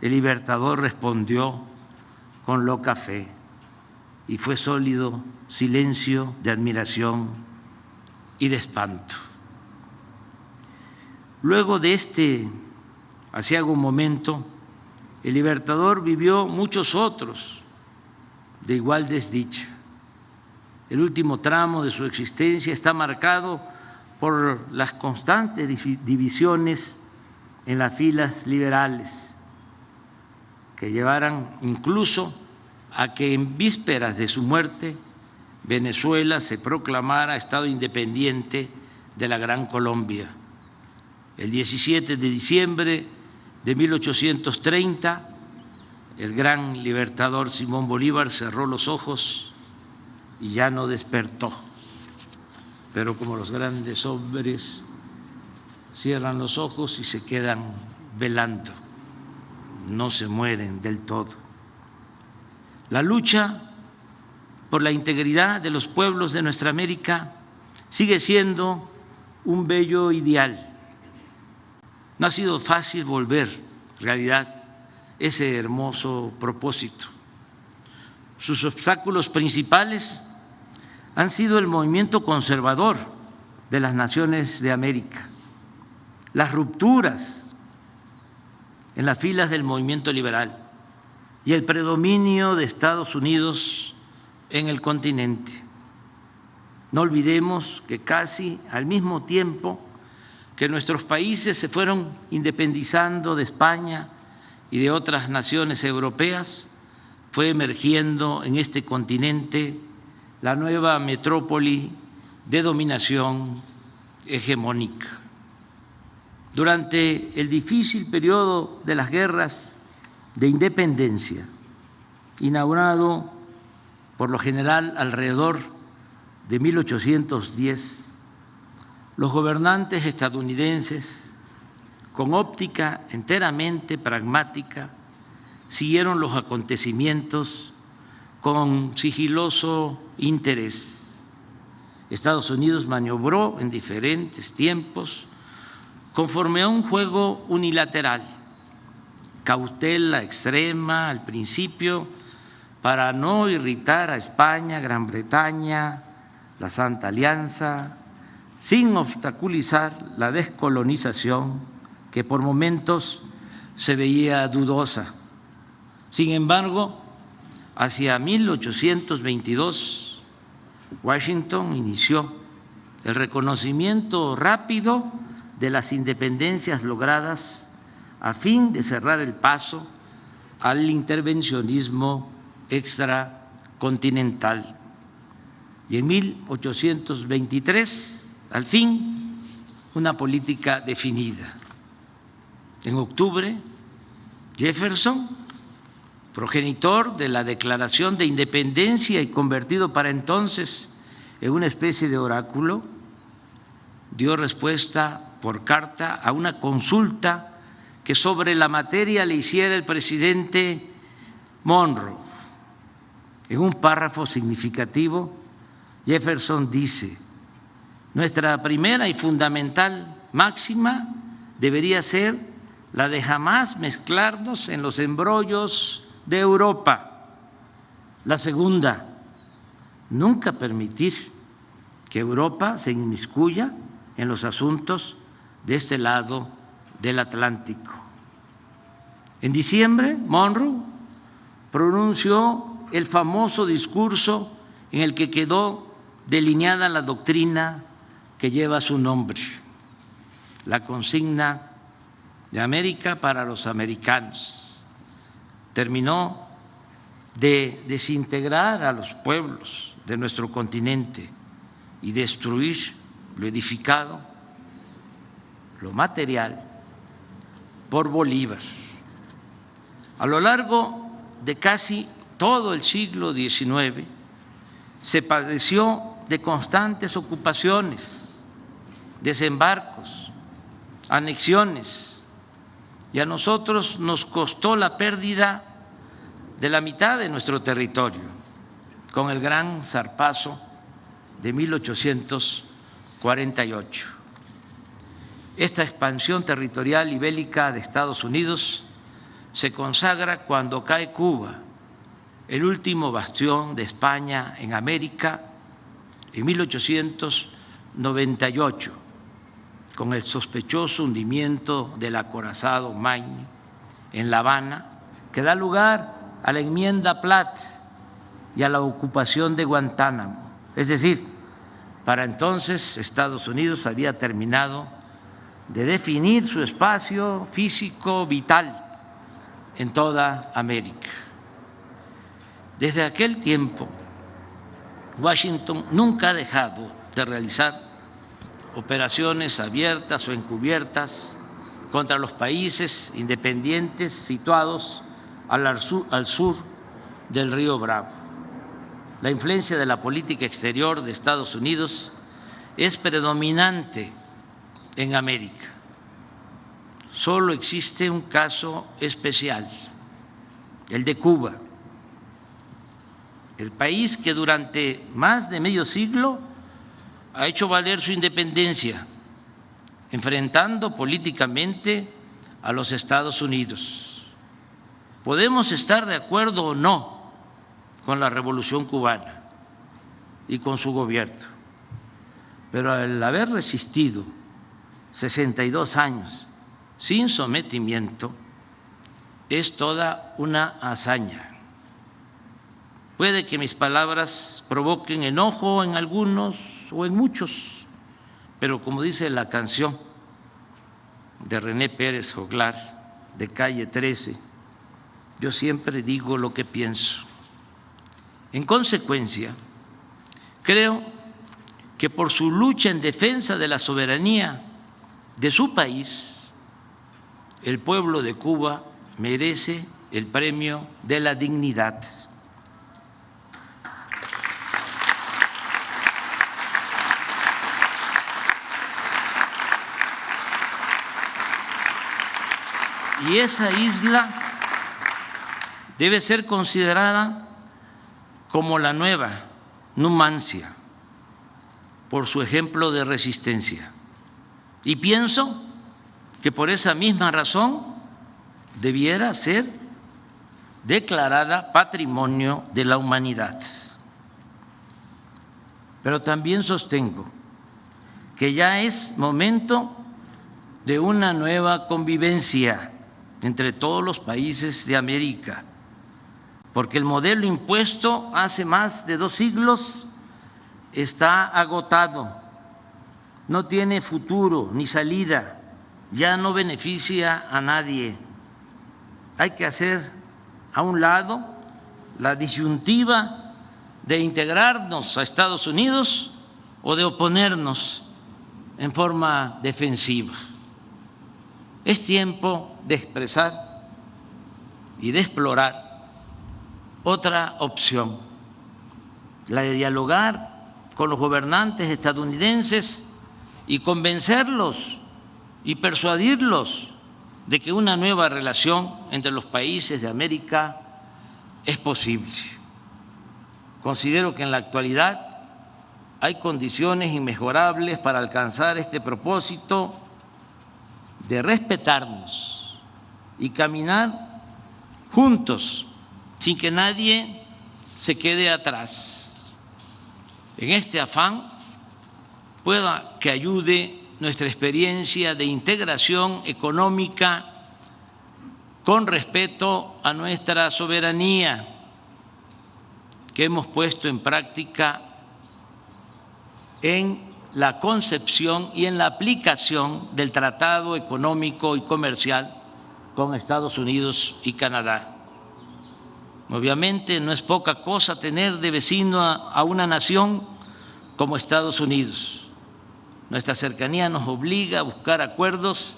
El libertador respondió con loca fe, y fue sólido silencio de admiración y de espanto. Luego de este aciago momento, el libertador vivió muchos otros de igual desdicha. El último tramo de su existencia está marcado por las constantes divisiones en las filas liberales, que llevaran incluso a que en vísperas de su muerte Venezuela se proclamara Estado independiente de la Gran Colombia. El 17 de diciembre de 1830, el gran libertador Simón Bolívar cerró los ojos y ya no despertó. Pero como los grandes hombres cierran los ojos y se quedan velando, no se mueren del todo. La lucha por la integridad de los pueblos de nuestra América sigue siendo un bello ideal. No ha sido fácil volver realidad ese hermoso propósito. Sus obstáculos principales han sido el movimiento conservador de las naciones de América, las rupturas en las filas del movimiento liberal y el predominio de Estados Unidos en el continente. No olvidemos que casi al mismo tiempo que nuestros países se fueron independizando de España y de otras naciones europeas, fue emergiendo en este continente la nueva metrópoli de dominación hegemónica. Durante el difícil periodo de las guerras de independencia, inaugurado por lo general alrededor de 1810, los gobernantes estadounidenses, con óptica enteramente pragmática, siguieron los acontecimientos con sigiloso interés. Estados Unidos maniobró en diferentes tiempos conforme a un juego unilateral, cautela extrema al principio para no irritar a España, Gran Bretaña, la Santa Alianza, sin obstaculizar la descolonización que por momentos se veía dudosa. Sin embargo, hacia 1822, Washington inició el reconocimiento rápido de las independencias logradas a fin de cerrar el paso al intervencionismo extracontinental. Y en 1823, al fin, una política definida. En octubre, Jefferson, progenitor de la Declaración de Independencia y convertido para entonces en una especie de oráculo, dio respuesta por carta a una consulta que sobre la materia le hiciera el presidente Monroe. En un párrafo significativo, Jefferson dice: nuestra primera y fundamental máxima debería ser la de jamás mezclarnos en los embrollos de Europa. La segunda, nunca permitir que Europa se inmiscuya en los asuntos de este lado del Atlántico. En diciembre, Monroe pronunció el famoso discurso en el que quedó delineada la doctrina que lleva su nombre, la consigna de América para los americanos. Terminó de desintegrar a los pueblos de nuestro continente y destruir lo edificado, lo material, por Bolívar. A lo largo de casi todo el siglo XIX se padeció de constantes ocupaciones, desembarcos, anexiones, y a nosotros nos costó la pérdida de la mitad de nuestro territorio con el gran zarpazo de 1848. Esta expansión territorial y bélica de Estados Unidos se consagra cuando cae Cuba, el último bastión de España en América, en 1898, con el sospechoso hundimiento del acorazado Maine en La Habana, que da lugar a la enmienda Platt y a la ocupación de Guantánamo. Es decir, para entonces Estados Unidos había terminado de definir su espacio físico vital en toda América. Desde aquel tiempo, Washington nunca ha dejado de realizar operaciones abiertas o encubiertas contra los países independientes situados al sur del río Bravo. La influencia de la política exterior de Estados Unidos es predominante en América. Solo existe un caso especial, el de Cuba, el país que durante más de medio siglo ha hecho valer su independencia, enfrentando políticamente a los Estados Unidos. Podemos estar de acuerdo o no con la Revolución Cubana y con su gobierno, pero al haber resistido 62 años sin sometimiento, es toda una hazaña. Puede que mis palabras provoquen enojo en algunos o en muchos, pero como dice la canción de René Pérez Joglar, de Calle 13, yo siempre digo lo que pienso. En consecuencia, creo que por su lucha en defensa de la soberanía de su país, el pueblo de Cuba merece el premio de la dignidad. Y esa isla debe ser considerada como la nueva Numancia por su ejemplo de resistencia. Y pienso que por esa misma razón debiera ser declarada Patrimonio de la Humanidad. Pero también sostengo que ya es momento de una nueva convivencia entre todos los países de América, porque el modelo impuesto hace más de 2 siglos está agotado, no tiene futuro ni salida, ya no beneficia a nadie. Hay que hacer a un lado la disyuntiva de integrarnos a Estados Unidos o de oponernos en forma defensiva. Es tiempo de expresar y de explorar otra opción, la de dialogar con los gobernantes estadounidenses y convencerlos y persuadirlos de que una nueva relación entre los países de América es posible. Considero que en la actualidad hay condiciones inmejorables para alcanzar este propósito de respetarnos y caminar juntos sin que nadie se quede atrás. En este afán pueda que ayude nuestra experiencia de integración económica con respeto a nuestra soberanía que hemos puesto en práctica en la concepción y en la aplicación del Tratado Económico y Comercial con Estados Unidos y Canadá. Obviamente no es poca cosa tener de vecino a una nación como Estados Unidos. Nuestra cercanía nos obliga a buscar acuerdos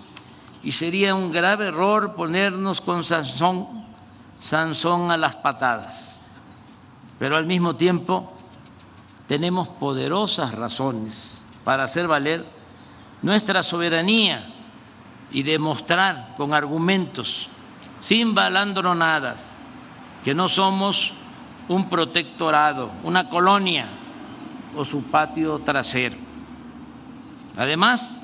y sería un grave error ponernos con Sansón a las patadas. Pero al mismo tiempo tenemos poderosas razones para hacer valer nuestra soberanía y demostrar con argumentos, sin balandronadas, que no somos un protectorado, una colonia o su patio trasero. Además,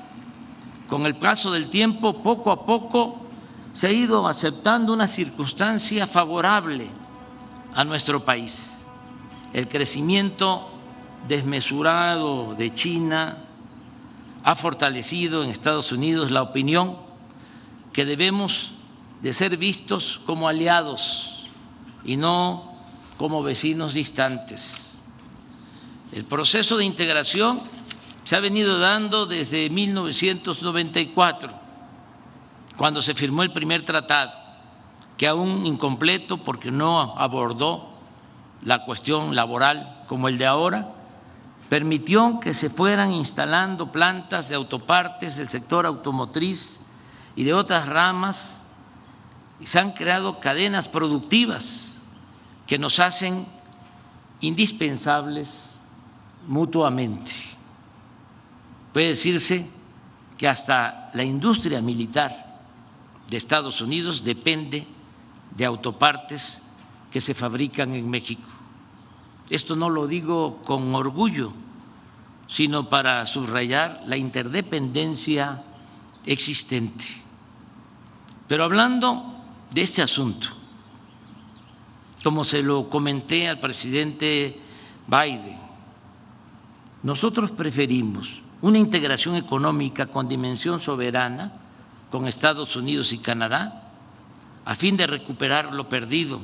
con el paso del tiempo, poco a poco se ha ido aceptando una circunstancia favorable a nuestro país. El crecimiento desmesurado de China ha fortalecido en Estados Unidos la opinión que debemos de ser vistos como aliados y no como vecinos distantes. El proceso de integración se ha venido dando desde 1994, cuando se firmó el primer tratado, que aún incompleto porque no abordó la cuestión laboral como el de ahora, permitió que se fueran instalando plantas de autopartes del sector automotriz y de otras ramas, y se han creado cadenas productivas que nos hacen indispensables mutuamente. Puede decirse que hasta la industria militar de Estados Unidos depende de autopartes que se fabrican en México. Esto no lo digo con orgullo, sino para subrayar la interdependencia existente. Pero hablando de este asunto, como se lo comenté al presidente Biden, nosotros preferimos una integración económica con dimensión soberana con Estados Unidos y Canadá, a fin de recuperar lo perdido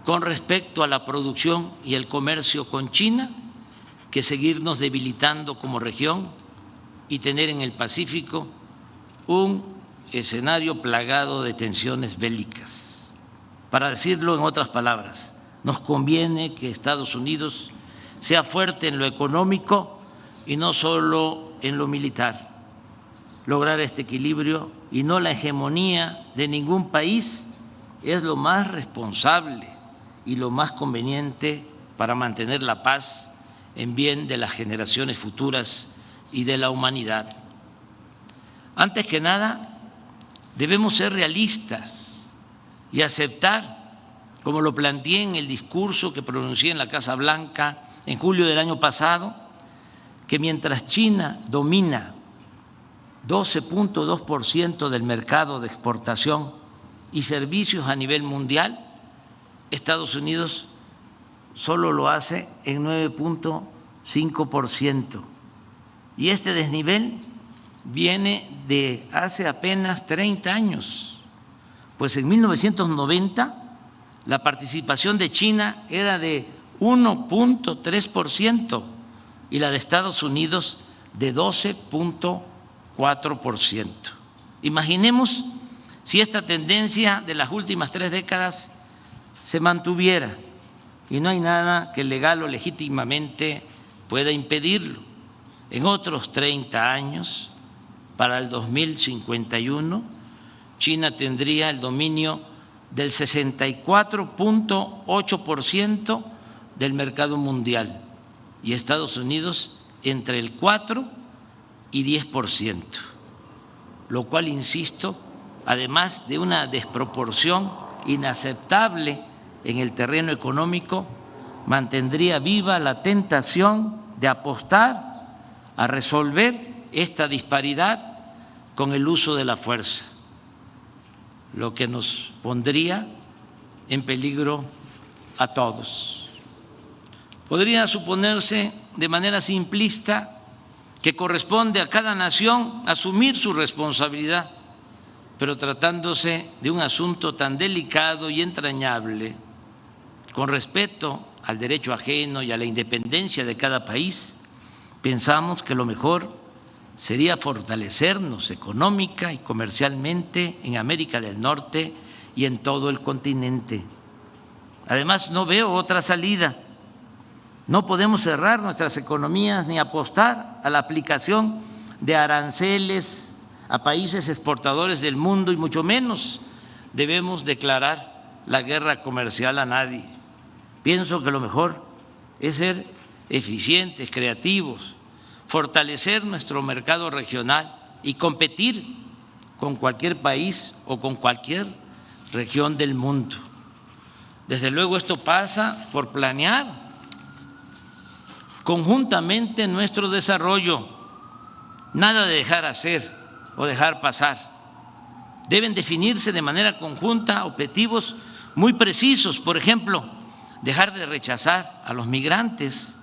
con respecto a la producción y el comercio con China, que seguirnos debilitando como región y tener en el Pacífico un escenario plagado de tensiones bélicas. Para decirlo en otras palabras, nos conviene que Estados Unidos sea fuerte en lo económico y no solo en lo militar. Lograr este equilibrio y no la hegemonía de ningún país es lo más responsable y lo más conveniente para mantener la paz en bien de las generaciones futuras y de la humanidad. Antes que nada, debemos ser realistas y aceptar, como lo planteé en el discurso que pronuncié en la Casa Blanca en julio del año pasado, que mientras China domina 12.2% del mercado de exportación y servicios a nivel mundial, Estados Unidos solo lo hace en 9.5%. Y este desnivel viene de hace apenas 30 años, pues en 1990 la participación de China era de 1.3% y la de Estados Unidos de 12.4%. Imaginemos si esta tendencia de las últimas 3 décadas se mantuviera, y no hay nada que legal o legítimamente pueda impedirlo. En otros 30 años, para el 2051, China tendría el dominio del 64.8% del mercado mundial y Estados Unidos entre el 4 y 10%, lo cual, insisto, además de una desproporción inaceptable en el terreno económico, mantendría viva la tentación de apostar a resolver esta disparidad con el uso de la fuerza, lo que nos pondría en peligro a todos. Podría suponerse de manera simplista que corresponde a cada nación asumir su responsabilidad, pero tratándose de un asunto tan delicado y entrañable, con respeto al derecho ajeno y a la independencia de cada país, pensamos que lo mejor sería fortalecernos económica y comercialmente en América del Norte y en todo el continente. Además, no veo otra salida. No podemos cerrar nuestras economías ni apostar a la aplicación de aranceles a países exportadores del mundo, y mucho menos debemos declarar la guerra comercial a nadie. Pienso que lo mejor es ser eficientes, creativos, fortalecer nuestro mercado regional y competir con cualquier país o con cualquier región del mundo. Desde luego esto pasa por planear conjuntamente nuestro desarrollo, nada de dejar hacer o dejar pasar. Deben definirse de manera conjunta objetivos muy precisos, por ejemplo, dejar de rechazar a los migrantes,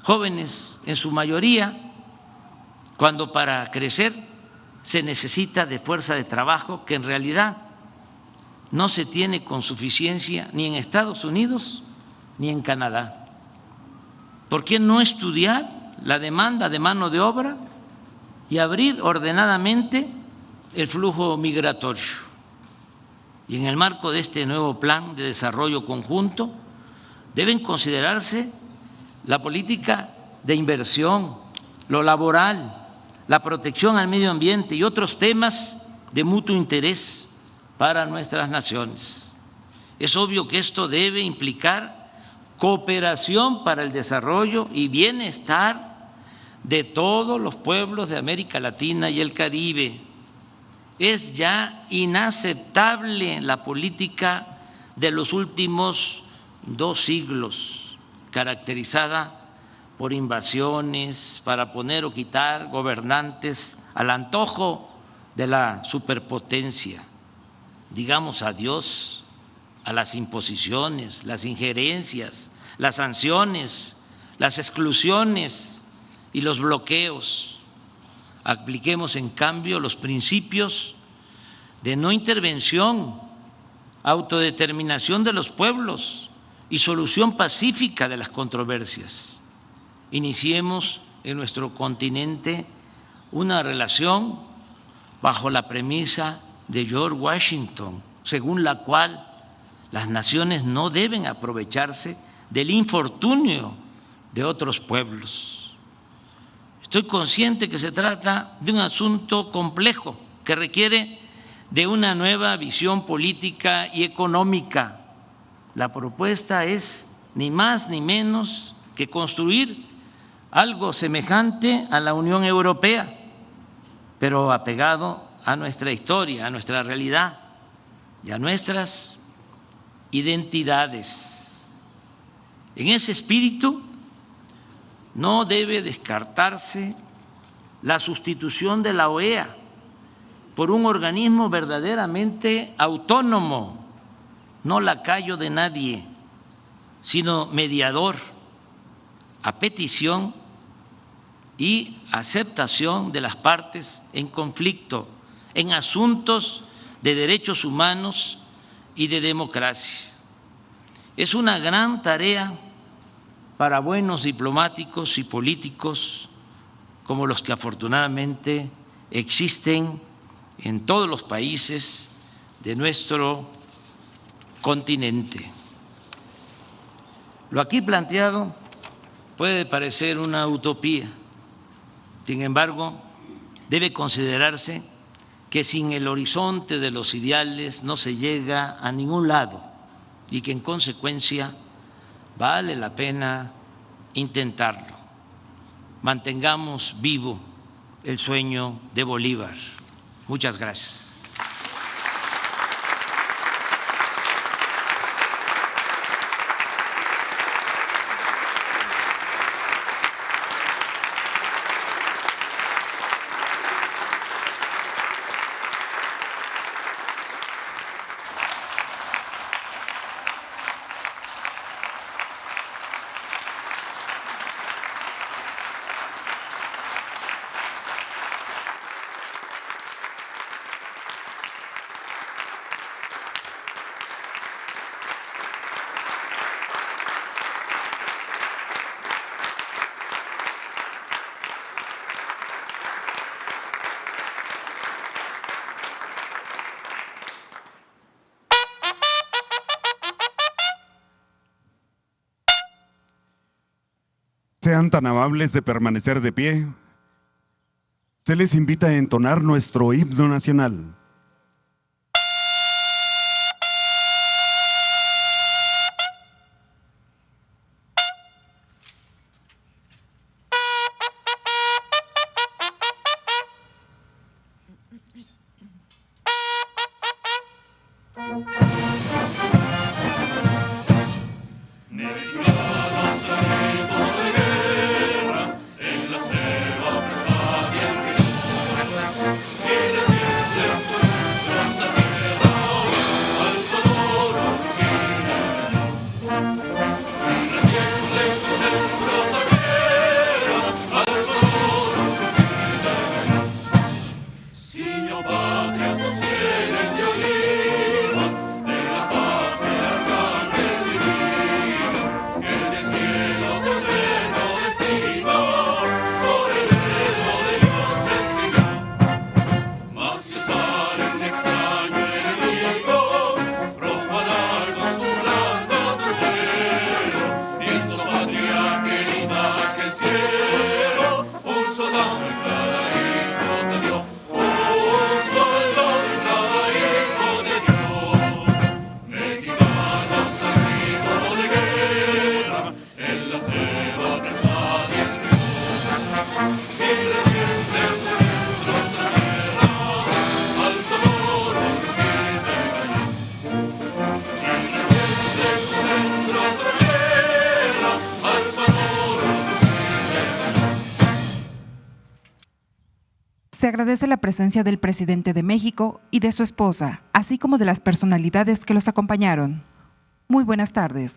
jóvenes en su mayoría, cuando para crecer se necesita de fuerza de trabajo que en realidad no se tiene con suficiencia ni en Estados Unidos ni en Canadá. ¿Por qué no estudiar la demanda de mano de obra y abrir ordenadamente el flujo migratorio? Y en el marco de este nuevo plan de desarrollo conjunto deben considerarse la política de inversión, lo laboral, la protección al medio ambiente y otros temas de mutuo interés para nuestras naciones. Es obvio que esto debe implicar cooperación para el desarrollo y bienestar de todos los pueblos de América Latina y el Caribe. Es ya inaceptable la política de los últimos 2 siglos, caracterizada por invasiones para poner o quitar gobernantes al antojo de la superpotencia. Digamos adiós a las imposiciones, las injerencias, las sanciones, las exclusiones y los bloqueos. Apliquemos, en cambio, los principios de no intervención, autodeterminación de los pueblos y solución pacífica de las controversias. Iniciemos en nuestro continente una relación bajo la premisa de George Washington, según la cual las naciones no deben aprovecharse del infortunio de otros pueblos. Estoy consciente que se trata de un asunto complejo que requiere de una nueva visión política y económica. La propuesta es ni más ni menos que construir algo semejante a la Unión Europea, pero apegado a nuestra historia, a nuestra realidad y a nuestras identidades. En ese espíritu no debe descartarse la sustitución de la OEA por un organismo verdaderamente autónomo, no lacayo de nadie, sino mediador a petición y aceptación de las partes en conflicto en asuntos de derechos humanos y de democracia. Es una gran tarea para buenos diplomáticos y políticos como los que afortunadamente existen en todos los países de nuestro continente. Lo aquí planteado puede parecer una utopía, sin embargo, debe considerarse que sin el horizonte de los ideales no se llega a ningún lado y que en consecuencia vale la pena intentarlo. Mantengamos vivo el sueño de Bolívar. Muchas gracias. Sean tan amables de permanecer de pie. Se les invita a entonar nuestro himno nacional. Se agradece la presencia del presidente de México y de su esposa, así como de las personalidades que los acompañaron. Muy buenas tardes.